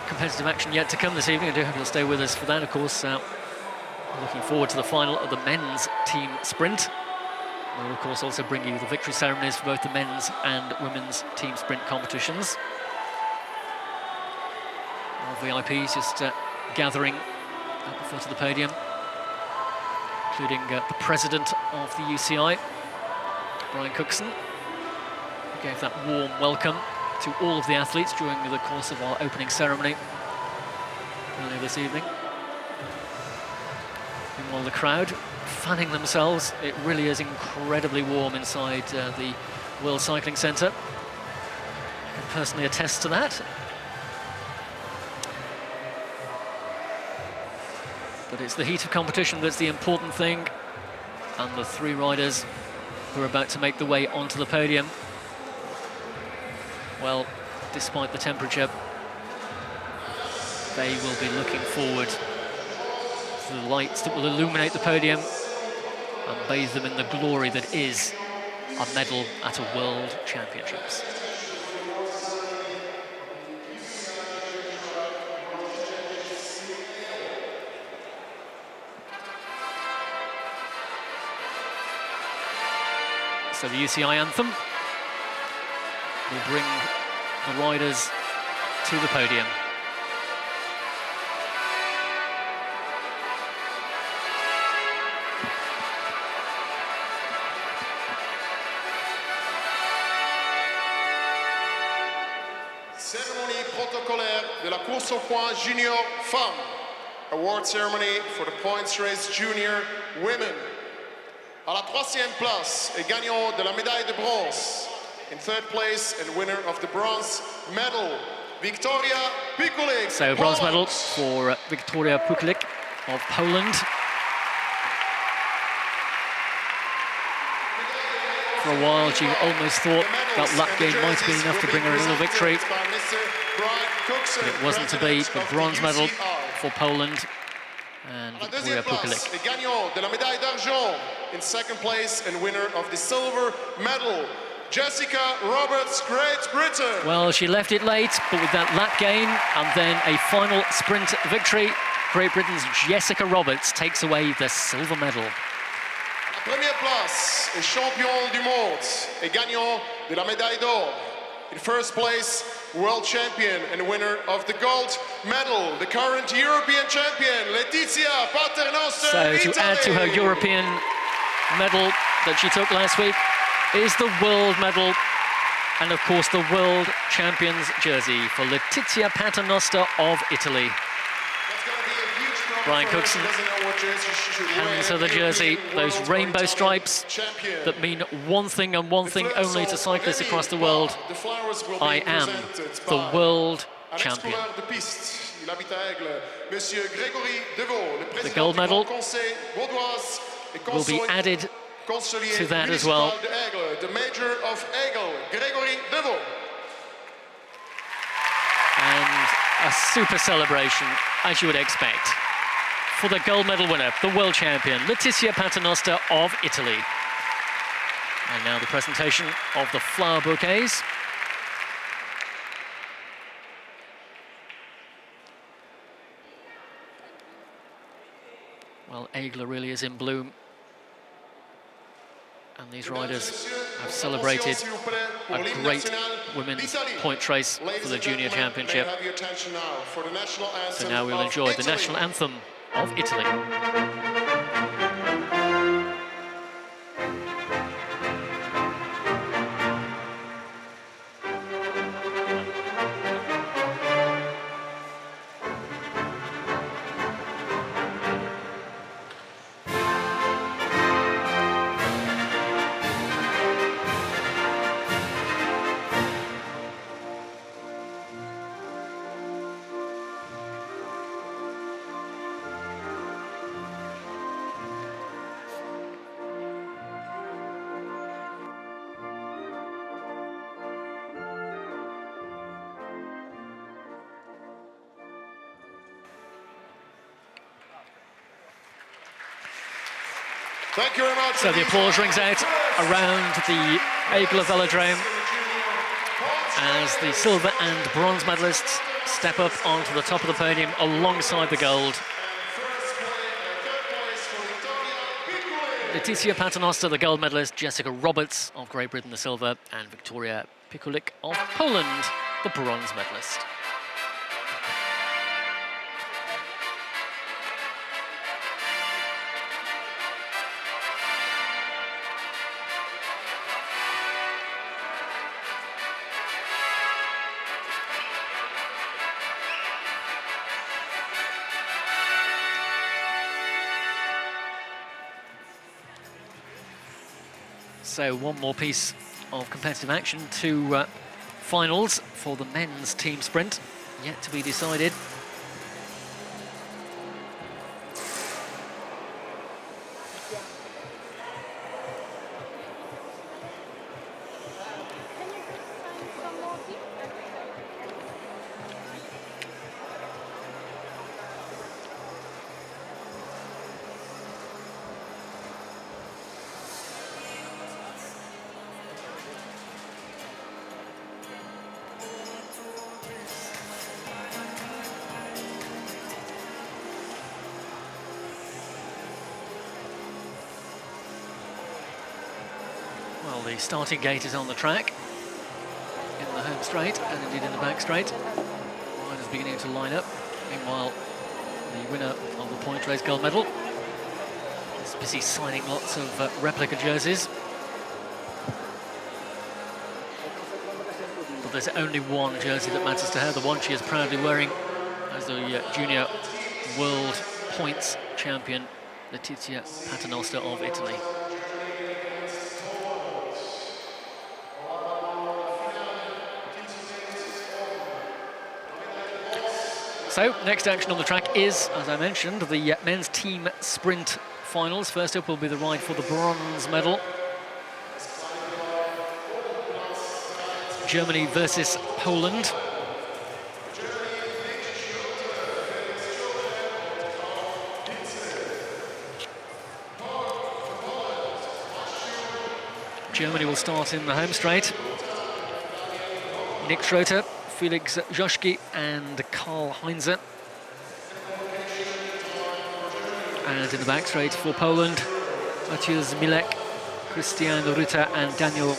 competitive action yet to come this evening. I do hope you'll stay with us for that, of course. Looking forward to the final of the men's team sprint. We'll, of course, also bring you the victory ceremonies for both the men's and women's team sprint competitions. Our VIPs just gathering at the foot of the podium, including the president of the UCI, Brian Cookson, who gave that warm welcome to all of the athletes during the course of our opening ceremony earlier this evening. Meanwhile, the crowd fanning themselves. It really is incredibly warm inside the World Cycling Centre. I can personally attest to that. But it's the heat of competition that's the important thing, and the three riders who are about to make the way onto the podium, well, despite the temperature, they will be looking forward to the lights that will illuminate the podium and bathe them in the glory that is a medal at a World Championships. So the UCI anthem will bring the riders to the podium. Cérémonie protocolaire de la course aux points junior femmes. Award ceremony for the points race junior women. À la 3e place et gagnant de la médaille de bronze. In 3rd place and winner of the bronze medal, Wiktoria Pekulik. So bronze medal for Wiktoria Pekulik of Poland. For a while, she almost thought that lap gain might have been enough to bring her another victory. But it wasn't to be. The bronze medal for Poland and Wiktoria Pekulik. Et gagnant de la médaille d'argent. In 2nd place and winner of the silver medal, Jessica Roberts, Great Britain. Well, she left it late, but with that lap gain and then a final sprint victory, Great Britain's Jessica Roberts takes away the silver medal. La première place est champion du monde et gagnant de la médaille d'or. In 1st place, world champion and winner of the gold medal, the current European champion, Letizia Paternoster. So to add to her European medal that she took last week is the world medal and of course the world champions jersey for Letizia Paternoster of Italy. Brian Cookson hands her the jersey, those rainbow stripes that mean one thing and one thing only to cyclists across the world: I am the world champion. The gold medal will be added to that as well. The major of Aigle, Gregory Devaux. And a super celebration, as you would expect, for the gold medal winner, the world champion, Letizia Paternoster of Italy. And now the presentation of the flower bouquets. Well, Aigle really is in bloom. And these riders have celebrated a great women's point race for the junior championship. So now we'll enjoy the national anthem of Italy. Thank you very much. So the applause rings out around the Aigle velodrome as the silver and bronze medalists step up onto the top of the podium alongside the gold. Letizia Paternoster, the gold medalist, Jessica Roberts of Great Britain, the silver, and Victoria Pikulik of Poland, the bronze medalist. So one more piece of competitive action to finals for the men's team sprint, yet to be decided. Well, the starting gate is on the track, in the home straight and indeed in the back straight. Riders beginning to line up. Meanwhile, the winner of the point race gold medal is busy signing lots of replica jerseys. But there's only one jersey that matters to her, the one she is proudly wearing as the junior world points champion, Letizia Paternoster of Italy. So, next action on the track is, as I mentioned, the men's team sprint finals. First up will be the ride for the bronze medal. Germany versus Poland. Germany will start in the home straight. Nick Schroeter, Felix Joschke and Karl Heinze. And in the back straight for Poland, Matthias Milek, Christian Rutter and Daniel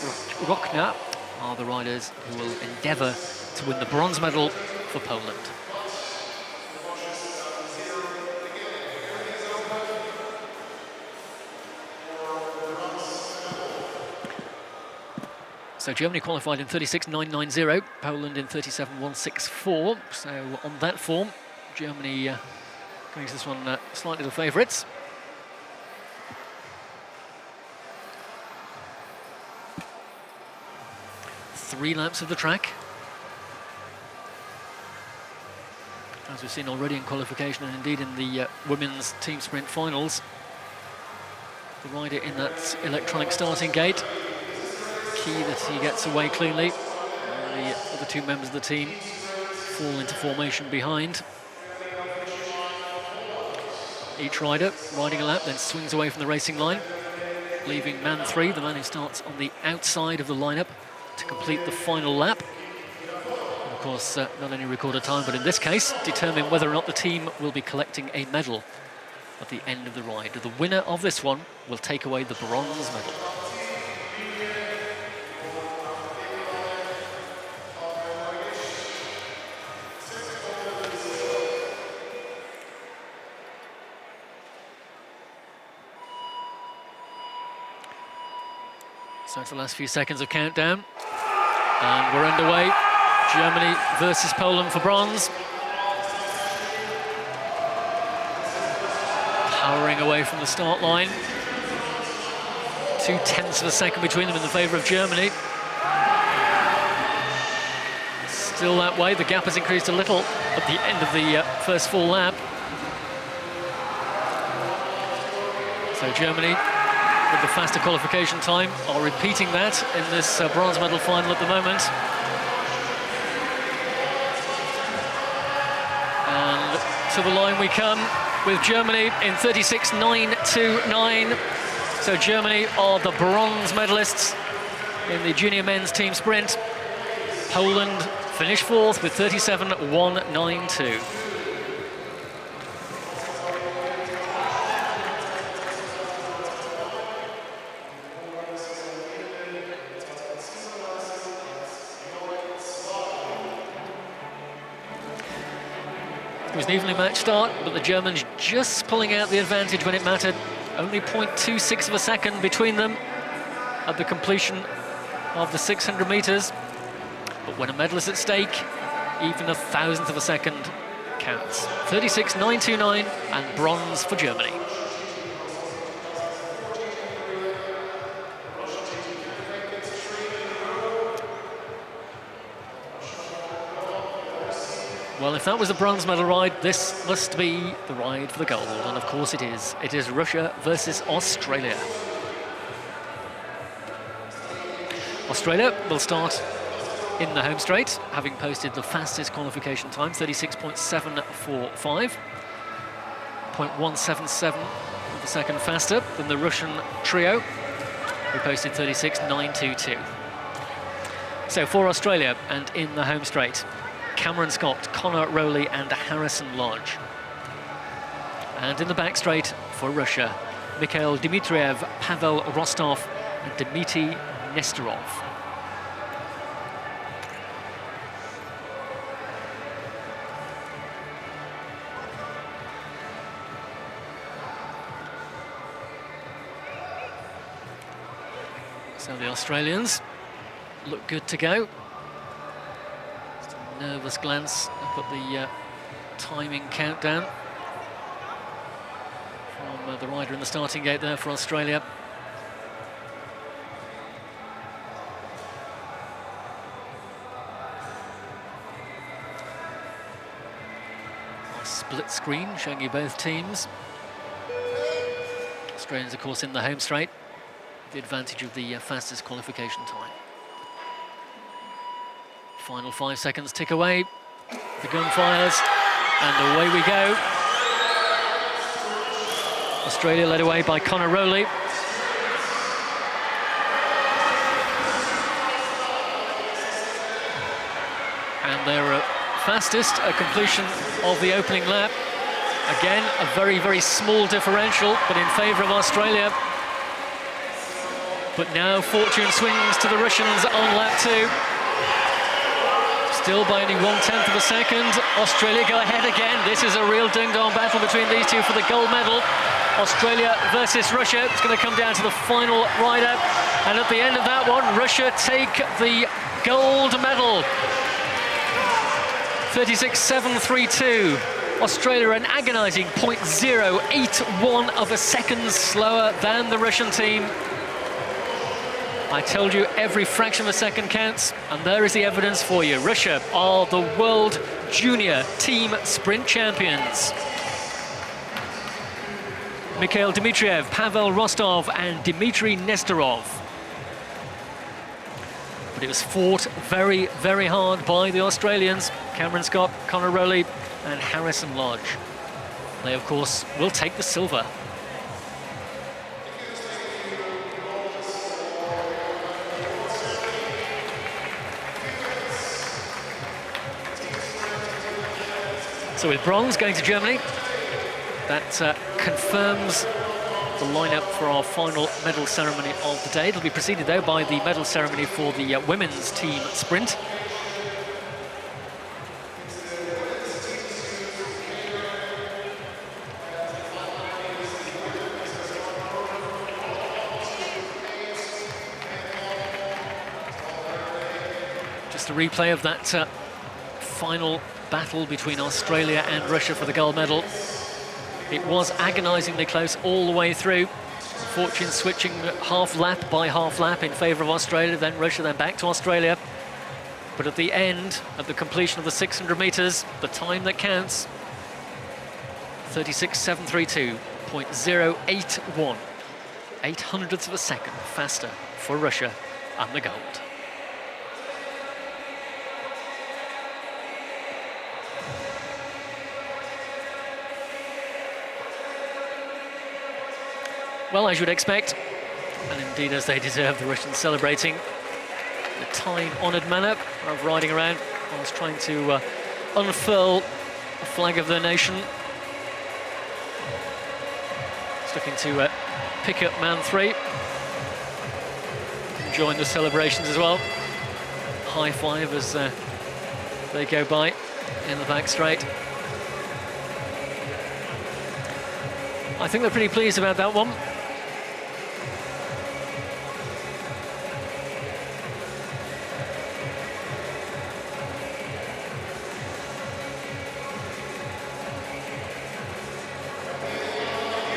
Rochner are the riders who will endeavour to win the bronze medal for Poland. So Germany qualified in 36.990, Poland in 37.164. So on that form, Germany going to this one slightly the favourites. Three laps of the track. As we've seen already in qualification and indeed in the women's team sprint finals. The rider in that electronic starting gate. Key that he gets away cleanly. The other two members of the team fall into formation behind. Each rider riding a lap, then swings away from the racing line, leaving man 3, the man who starts on the outside of the lineup, to complete the final lap. And of course, not only record a time, but in this case, determine whether or not the team will be collecting a medal at the end of the ride. The winner of this one will take away the bronze medal. So it's the last few seconds of countdown. And we're underway. Germany versus Poland for bronze. Powering away from the start line. 0.2 of a second between them in the favour of Germany. Still that way. The gap has increased a little at the end of the first full lap. So Germany, with the faster qualification time, are repeating that in this bronze medal final at the moment. And to the line we come with Germany in 36.929. So Germany are the bronze medalists in the junior men's team sprint. Poland finished fourth with 37.192. It was an evenly matched start, but the Germans just pulling out the advantage when it mattered. Only 0.26 of a second between them at the completion of the 600 metres. But when a medal is at stake, even a thousandth of a second counts. 36.929 and bronze for Germany. Well, if that was a bronze medal ride, this must be the ride for the gold, and of course it is. It is Russia versus Australia. Australia will start in the home straight, having posted the fastest qualification time, 36.745, 0.177 of a second faster than the Russian trio, who posted 36.922. So for Australia, and in the home straight, Cameron Scott, Connor Rowley and Harrison Lodge. And in the back straight for Russia, Mikhail Dmitriev, Pavel Rostov and Dmitry Nesterov. So the Australians look good to go. Nervous glance up at the timing countdown from the rider in the starting gate there for Australia. A split screen showing you both teams. Australians, of course, in the home straight, the advantage of the fastest qualification time. Final 5 seconds tick away, the gun fires, and away we go. Australia led away by Connor Rowley. And they're fastest at completion of the opening lap. Again, a very, very small differential, but in favour of Australia. But now fortune swings to the Russians on lap 2. Still by only 1/10 of a second. Australia go ahead again. This is a real ding-dong battle between these two for the gold medal. Australia versus Russia. It's going to come down to the final rider. And at the end of that one, Russia take the gold medal. 36.732. Australia an agonising 0.081 of a second slower than the Russian team. I told you every fraction of a second counts, and there is the evidence for you. Russia are the World Junior Team Sprint Champions. Mikhail Dmitriev, Pavel Rostov and Dmitry Nesterov. But it was fought very, very hard by the Australians. Cameron Scott, Connor Rowley and Harrison Lodge. They, of course, will take the silver. So with bronze going to Germany, that confirms the lineup for our final medal ceremony of the day. It'll be preceded, though, by the medal ceremony for the women's team sprint. just a replay of that final battle between Australia and Russia for the gold medal. It was agonisingly close all the way through. Fortune switching half lap by half lap in favour of Australia, then Russia, then back to Australia. But at the end, at the completion of the 600 metres, the time that counts, 36.732.081. 0.08 of a second faster for Russia and the gold. Well, as you'd expect, and indeed as they deserve, the Russians celebrating the time-honoured manner of riding around whilst trying to unfurl the flag of their nation. It's looking to pick up man 3 and join the celebrations as well. High five as they go by in the back straight. I think they're pretty pleased about that one.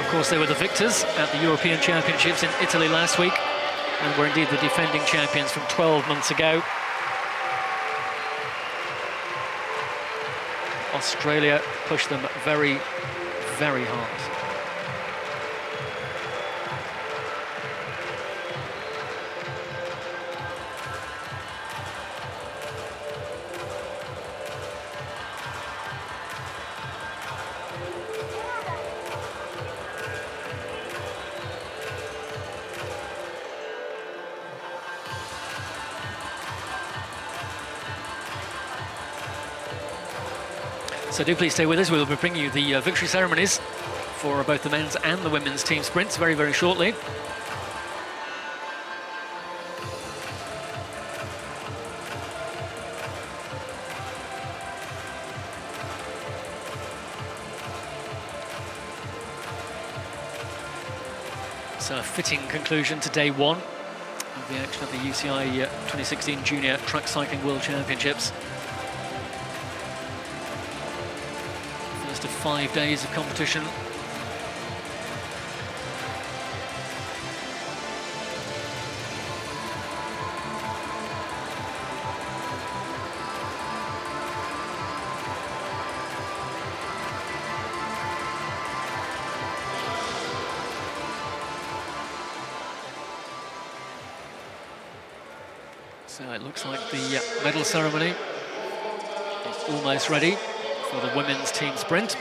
Of course, they were the victors at the European Championships in Italy last week, and were indeed the defending champions from 12 months ago. Australia pushed them very, very hard. So do please stay with us. We'll be bringing you the victory ceremonies for both the men's and the women's team sprints very, very shortly. So a fitting conclusion to day one of the action of the UCI 2016 Junior Track Cycling World Championships. First of 5 days of competition. So it looks like the medal ceremony is almost ready for the women's team sprint.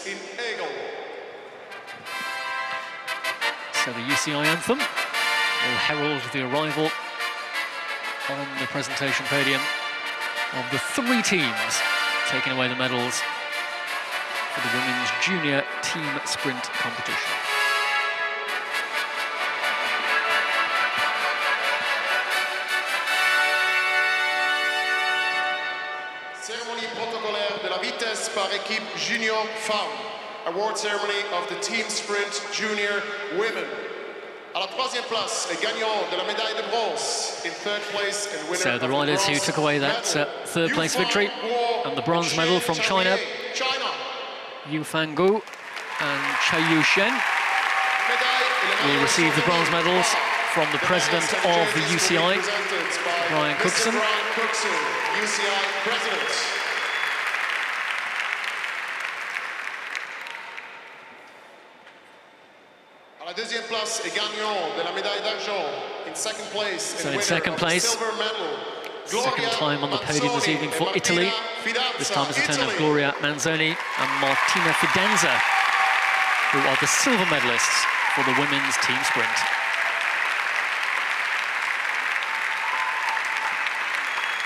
In Aigle. So the UCI anthem will herald the arrival on the presentation podium of the 3 teams taking away the medals for the women's junior team sprint competition. Cérémonie protocolaire de la vitesse par équipe junior femme. Award ceremony of the team sprint junior women. À la 3e place, et gagnant de la médaille de bronze in 3rd place and winner So the of riders who bronze took away that medal, 3rd place victory Guo, and the bronze medal from China, China. Yu Fanggu and Chayu Shen, will receive the bronze medals from the president of the UCI, Brian Cookson. Brian Cookson, UCI president. À la 2e place et gagnant de la médaille d'argent in 2nd place and So in winner second of the place, silver medal. second time on the podium this evening for Italy. This time is the turn of Gloria Manzoni and Martina Fidanza, who are the silver medalists for the women's team sprint.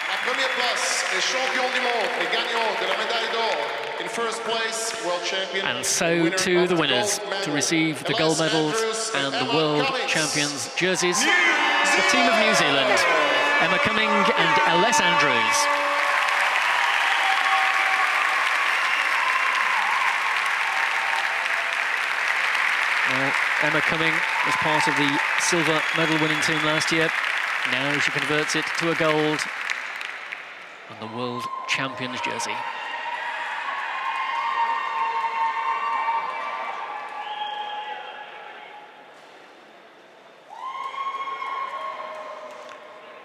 La première place est champion du monde et gagnant de la médaille d'or in 1st place, world champion. And so to the winners to receive the gold medals and the world champions jerseys, the team of New Zealand, Emma Cumming and Elles Andrews. Emma Cumming was part of the silver medal winning team last year. Now she converts it to a gold on the World Champions jersey.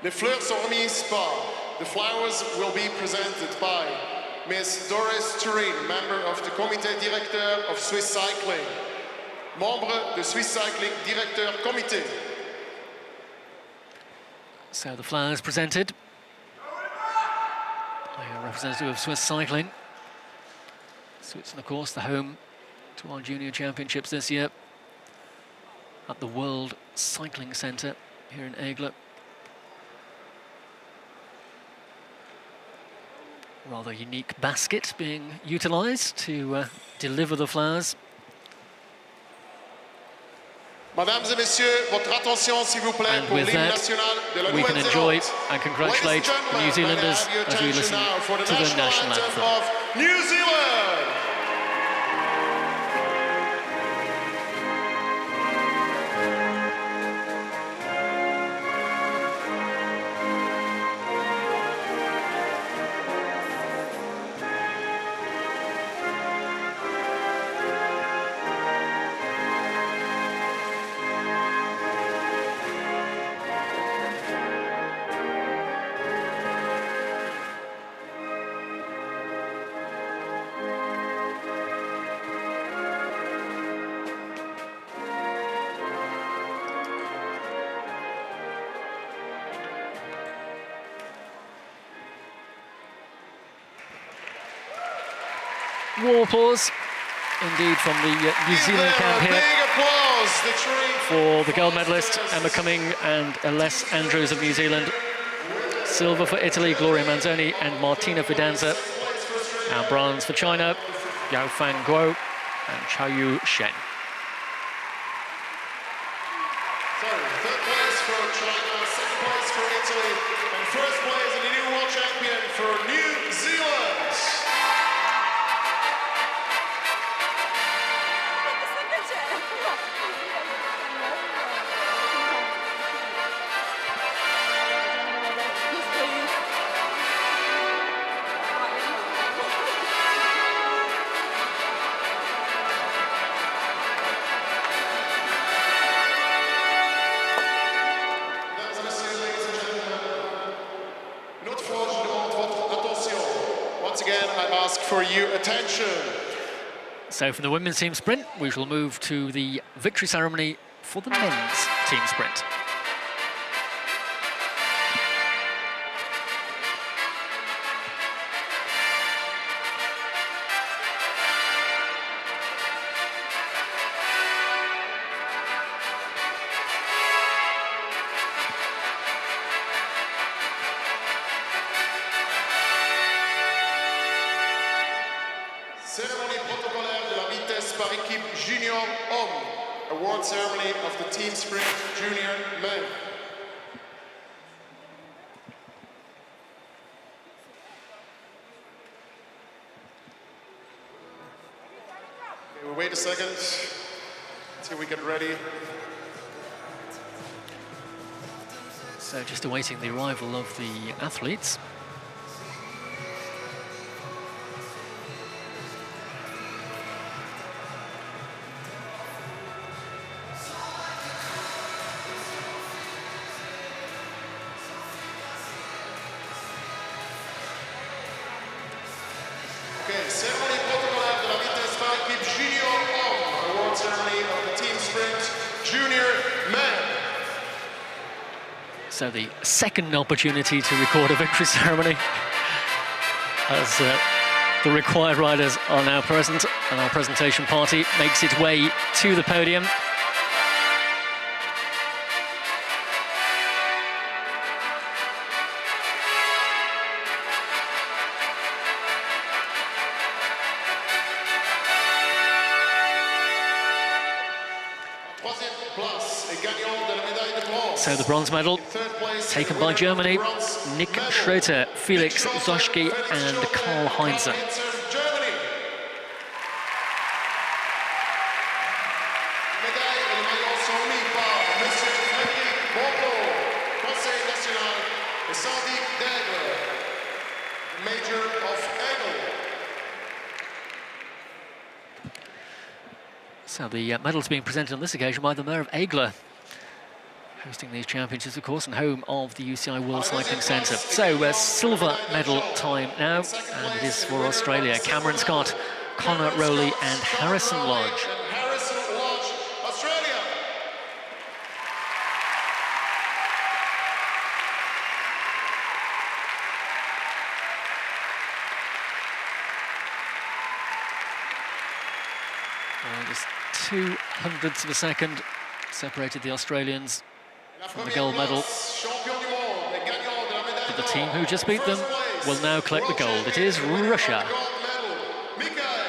Les fleurs sont remises par. The flowers will be presented by Miss Doris Turin, member of the Comité Directeur of Swiss Cycling. Membre de Swiss Cycling Directeur Comité. So the flowers presented by a representative of Swiss Cycling. Switzerland, of course, the home to our junior championships this year at the World Cycling Centre here in Aigle. Rather unique basket being utilised to deliver the flowers. Mesdames et messieurs, votre attention s'il vous plaît And pour with l'hymne that, national de la we can enjoy Nouvelle-Zélande. and congratulate the New Zealanders as we listen to the national anthem. Of New Zealand. War applause, indeed, from the New Zealand camp here Big applause, the tree. for the gold medalist Emma Cumming and Aless Andrews of New Zealand. Silver for Italy, Gloria Manzoni and Martina Fidanza. And bronze for China, Yao Fan Guo and Chaoyu Shen. So, third place for China, second place for Italy, and first place in the new world champion for New Zealand. Once again, I ask for your attention. So from the women's team sprint, we shall move to the victory ceremony for the men's team sprint. Cérémonie protocolaire de la vitesse par équipe junior homme. Award ceremony of the team sprint junior men. Okay, we'll wait a second until we get ready. So just awaiting the arrival of the athletes. Okay, cérémonie protocolaire de la vitesse par équipe junior homme. Award ceremony of the team sprint junior men. So the second opportunity to record a victory ceremony as the required riders are now present and our presentation party makes its way to the podium. Troisième place et gagnant de la médaille de bronze. So the bronze medal Third place, taken the by winner Germany, of the bronze Nick medal. Schroeter, Felix Nick Schroeter, Zoschke Felix and Schroeter, Karl Heinze. Germany. Médaille et le d'Aigle, Major of Aigle. So the medals being presented on this occasion by the Mayor of Aigle, hosting these championships, of course, and home of the UCI World Cycling Centre. So silver medal time now, and it is for Australia. Cameron Scott, Connor Rowley and Harrison Lodge. Australia. Just 200ths of a second separated the Australians from the gold medal. But the team who just beat them will now collect the gold. It is Russia.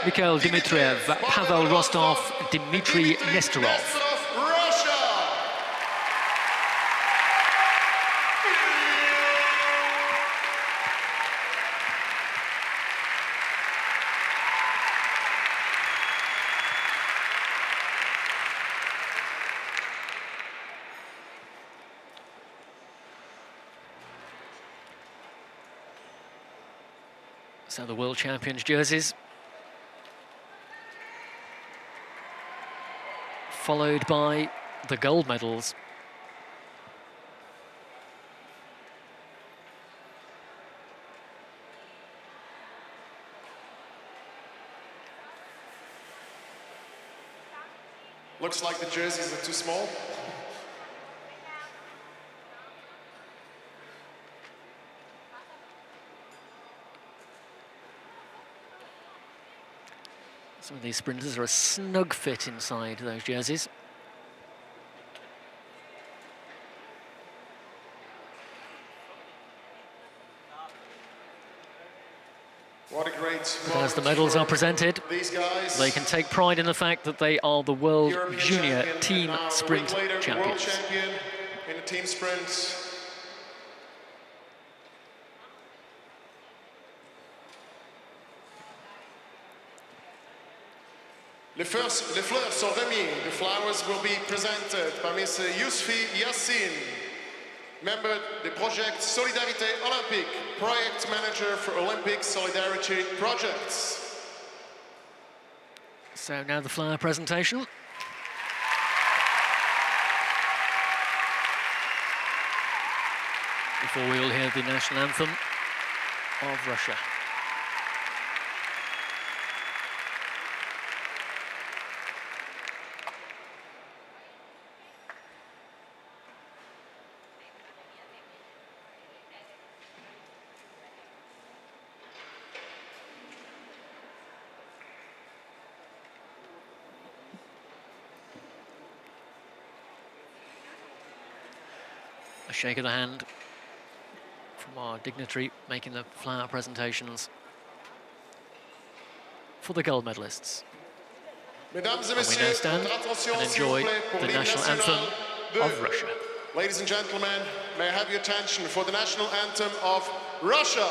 Mikhail Dmitriev, Pavel Rostov, Dmitry Nesterov. So the World Champions jerseys, followed by the gold medals. Looks like the jerseys are too small. Some of these sprinters are a snug fit inside those jerseys. What a great But as the medals are presented, these guys. they can take pride in the fact that they are the World European Junior champion, Team and now, Sprint a week later, World Champions. champion in the team sprint. Les fleurs sont remis. The flowers will be presented by Ms. Yousfi Yassine, member the project Solidarité Olympique, project manager for Olympic Solidarity Projects. So now the flower presentation. Before we will hear the national anthem of Russia. A shake of the hand from our dignitary making the flower presentations for the gold medalists. Mesdames et And we now messieurs, stand votre attention, and s'il vous enjoy plaît, pour the l'hymne national national anthem de- of Russia. Ladies and gentlemen, may I have your attention for the national anthem of Russia.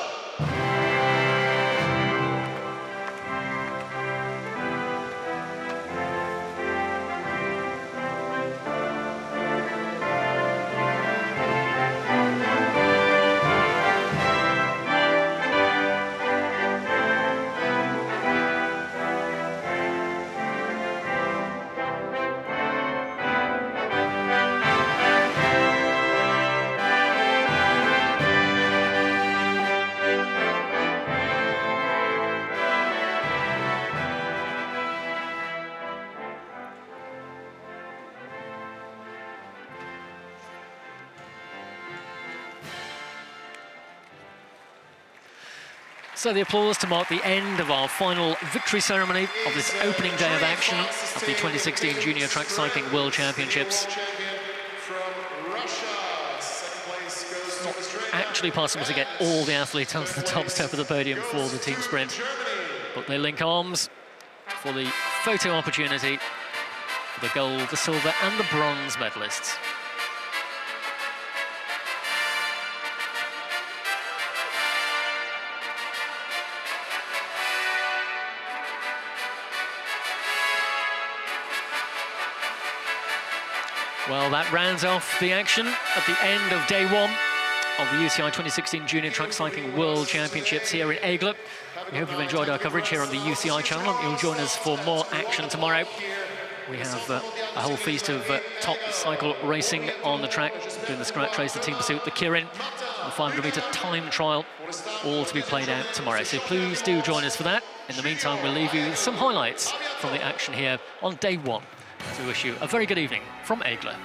So the applause to mark the end of our final victory ceremony of this opening day of action of the 2016 Junior Track Cycling World Championships. World champion from Russia. Second place goes to Australia. Actually possible to get all the athletes onto the top step of the podium for the team sprint. Germany. But they link arms for the photo opportunity for the gold, the silver and the bronze medalists. Well, that rounds off the action at the end of day one of the UCI 2016 Junior Track Cycling World Championships here in Aigle. We hope you've enjoyed our coverage here on the UCI channel. You'll join us for more action tomorrow. We have a whole feast of top cycle racing on the track, doing the scratch race, the team pursuit, the Kirin, the 500-metre time trial, all to be played out tomorrow. So please do join us for that. In the meantime, we'll leave you with some highlights from the action here on day one to wish you a very good evening from Aigle.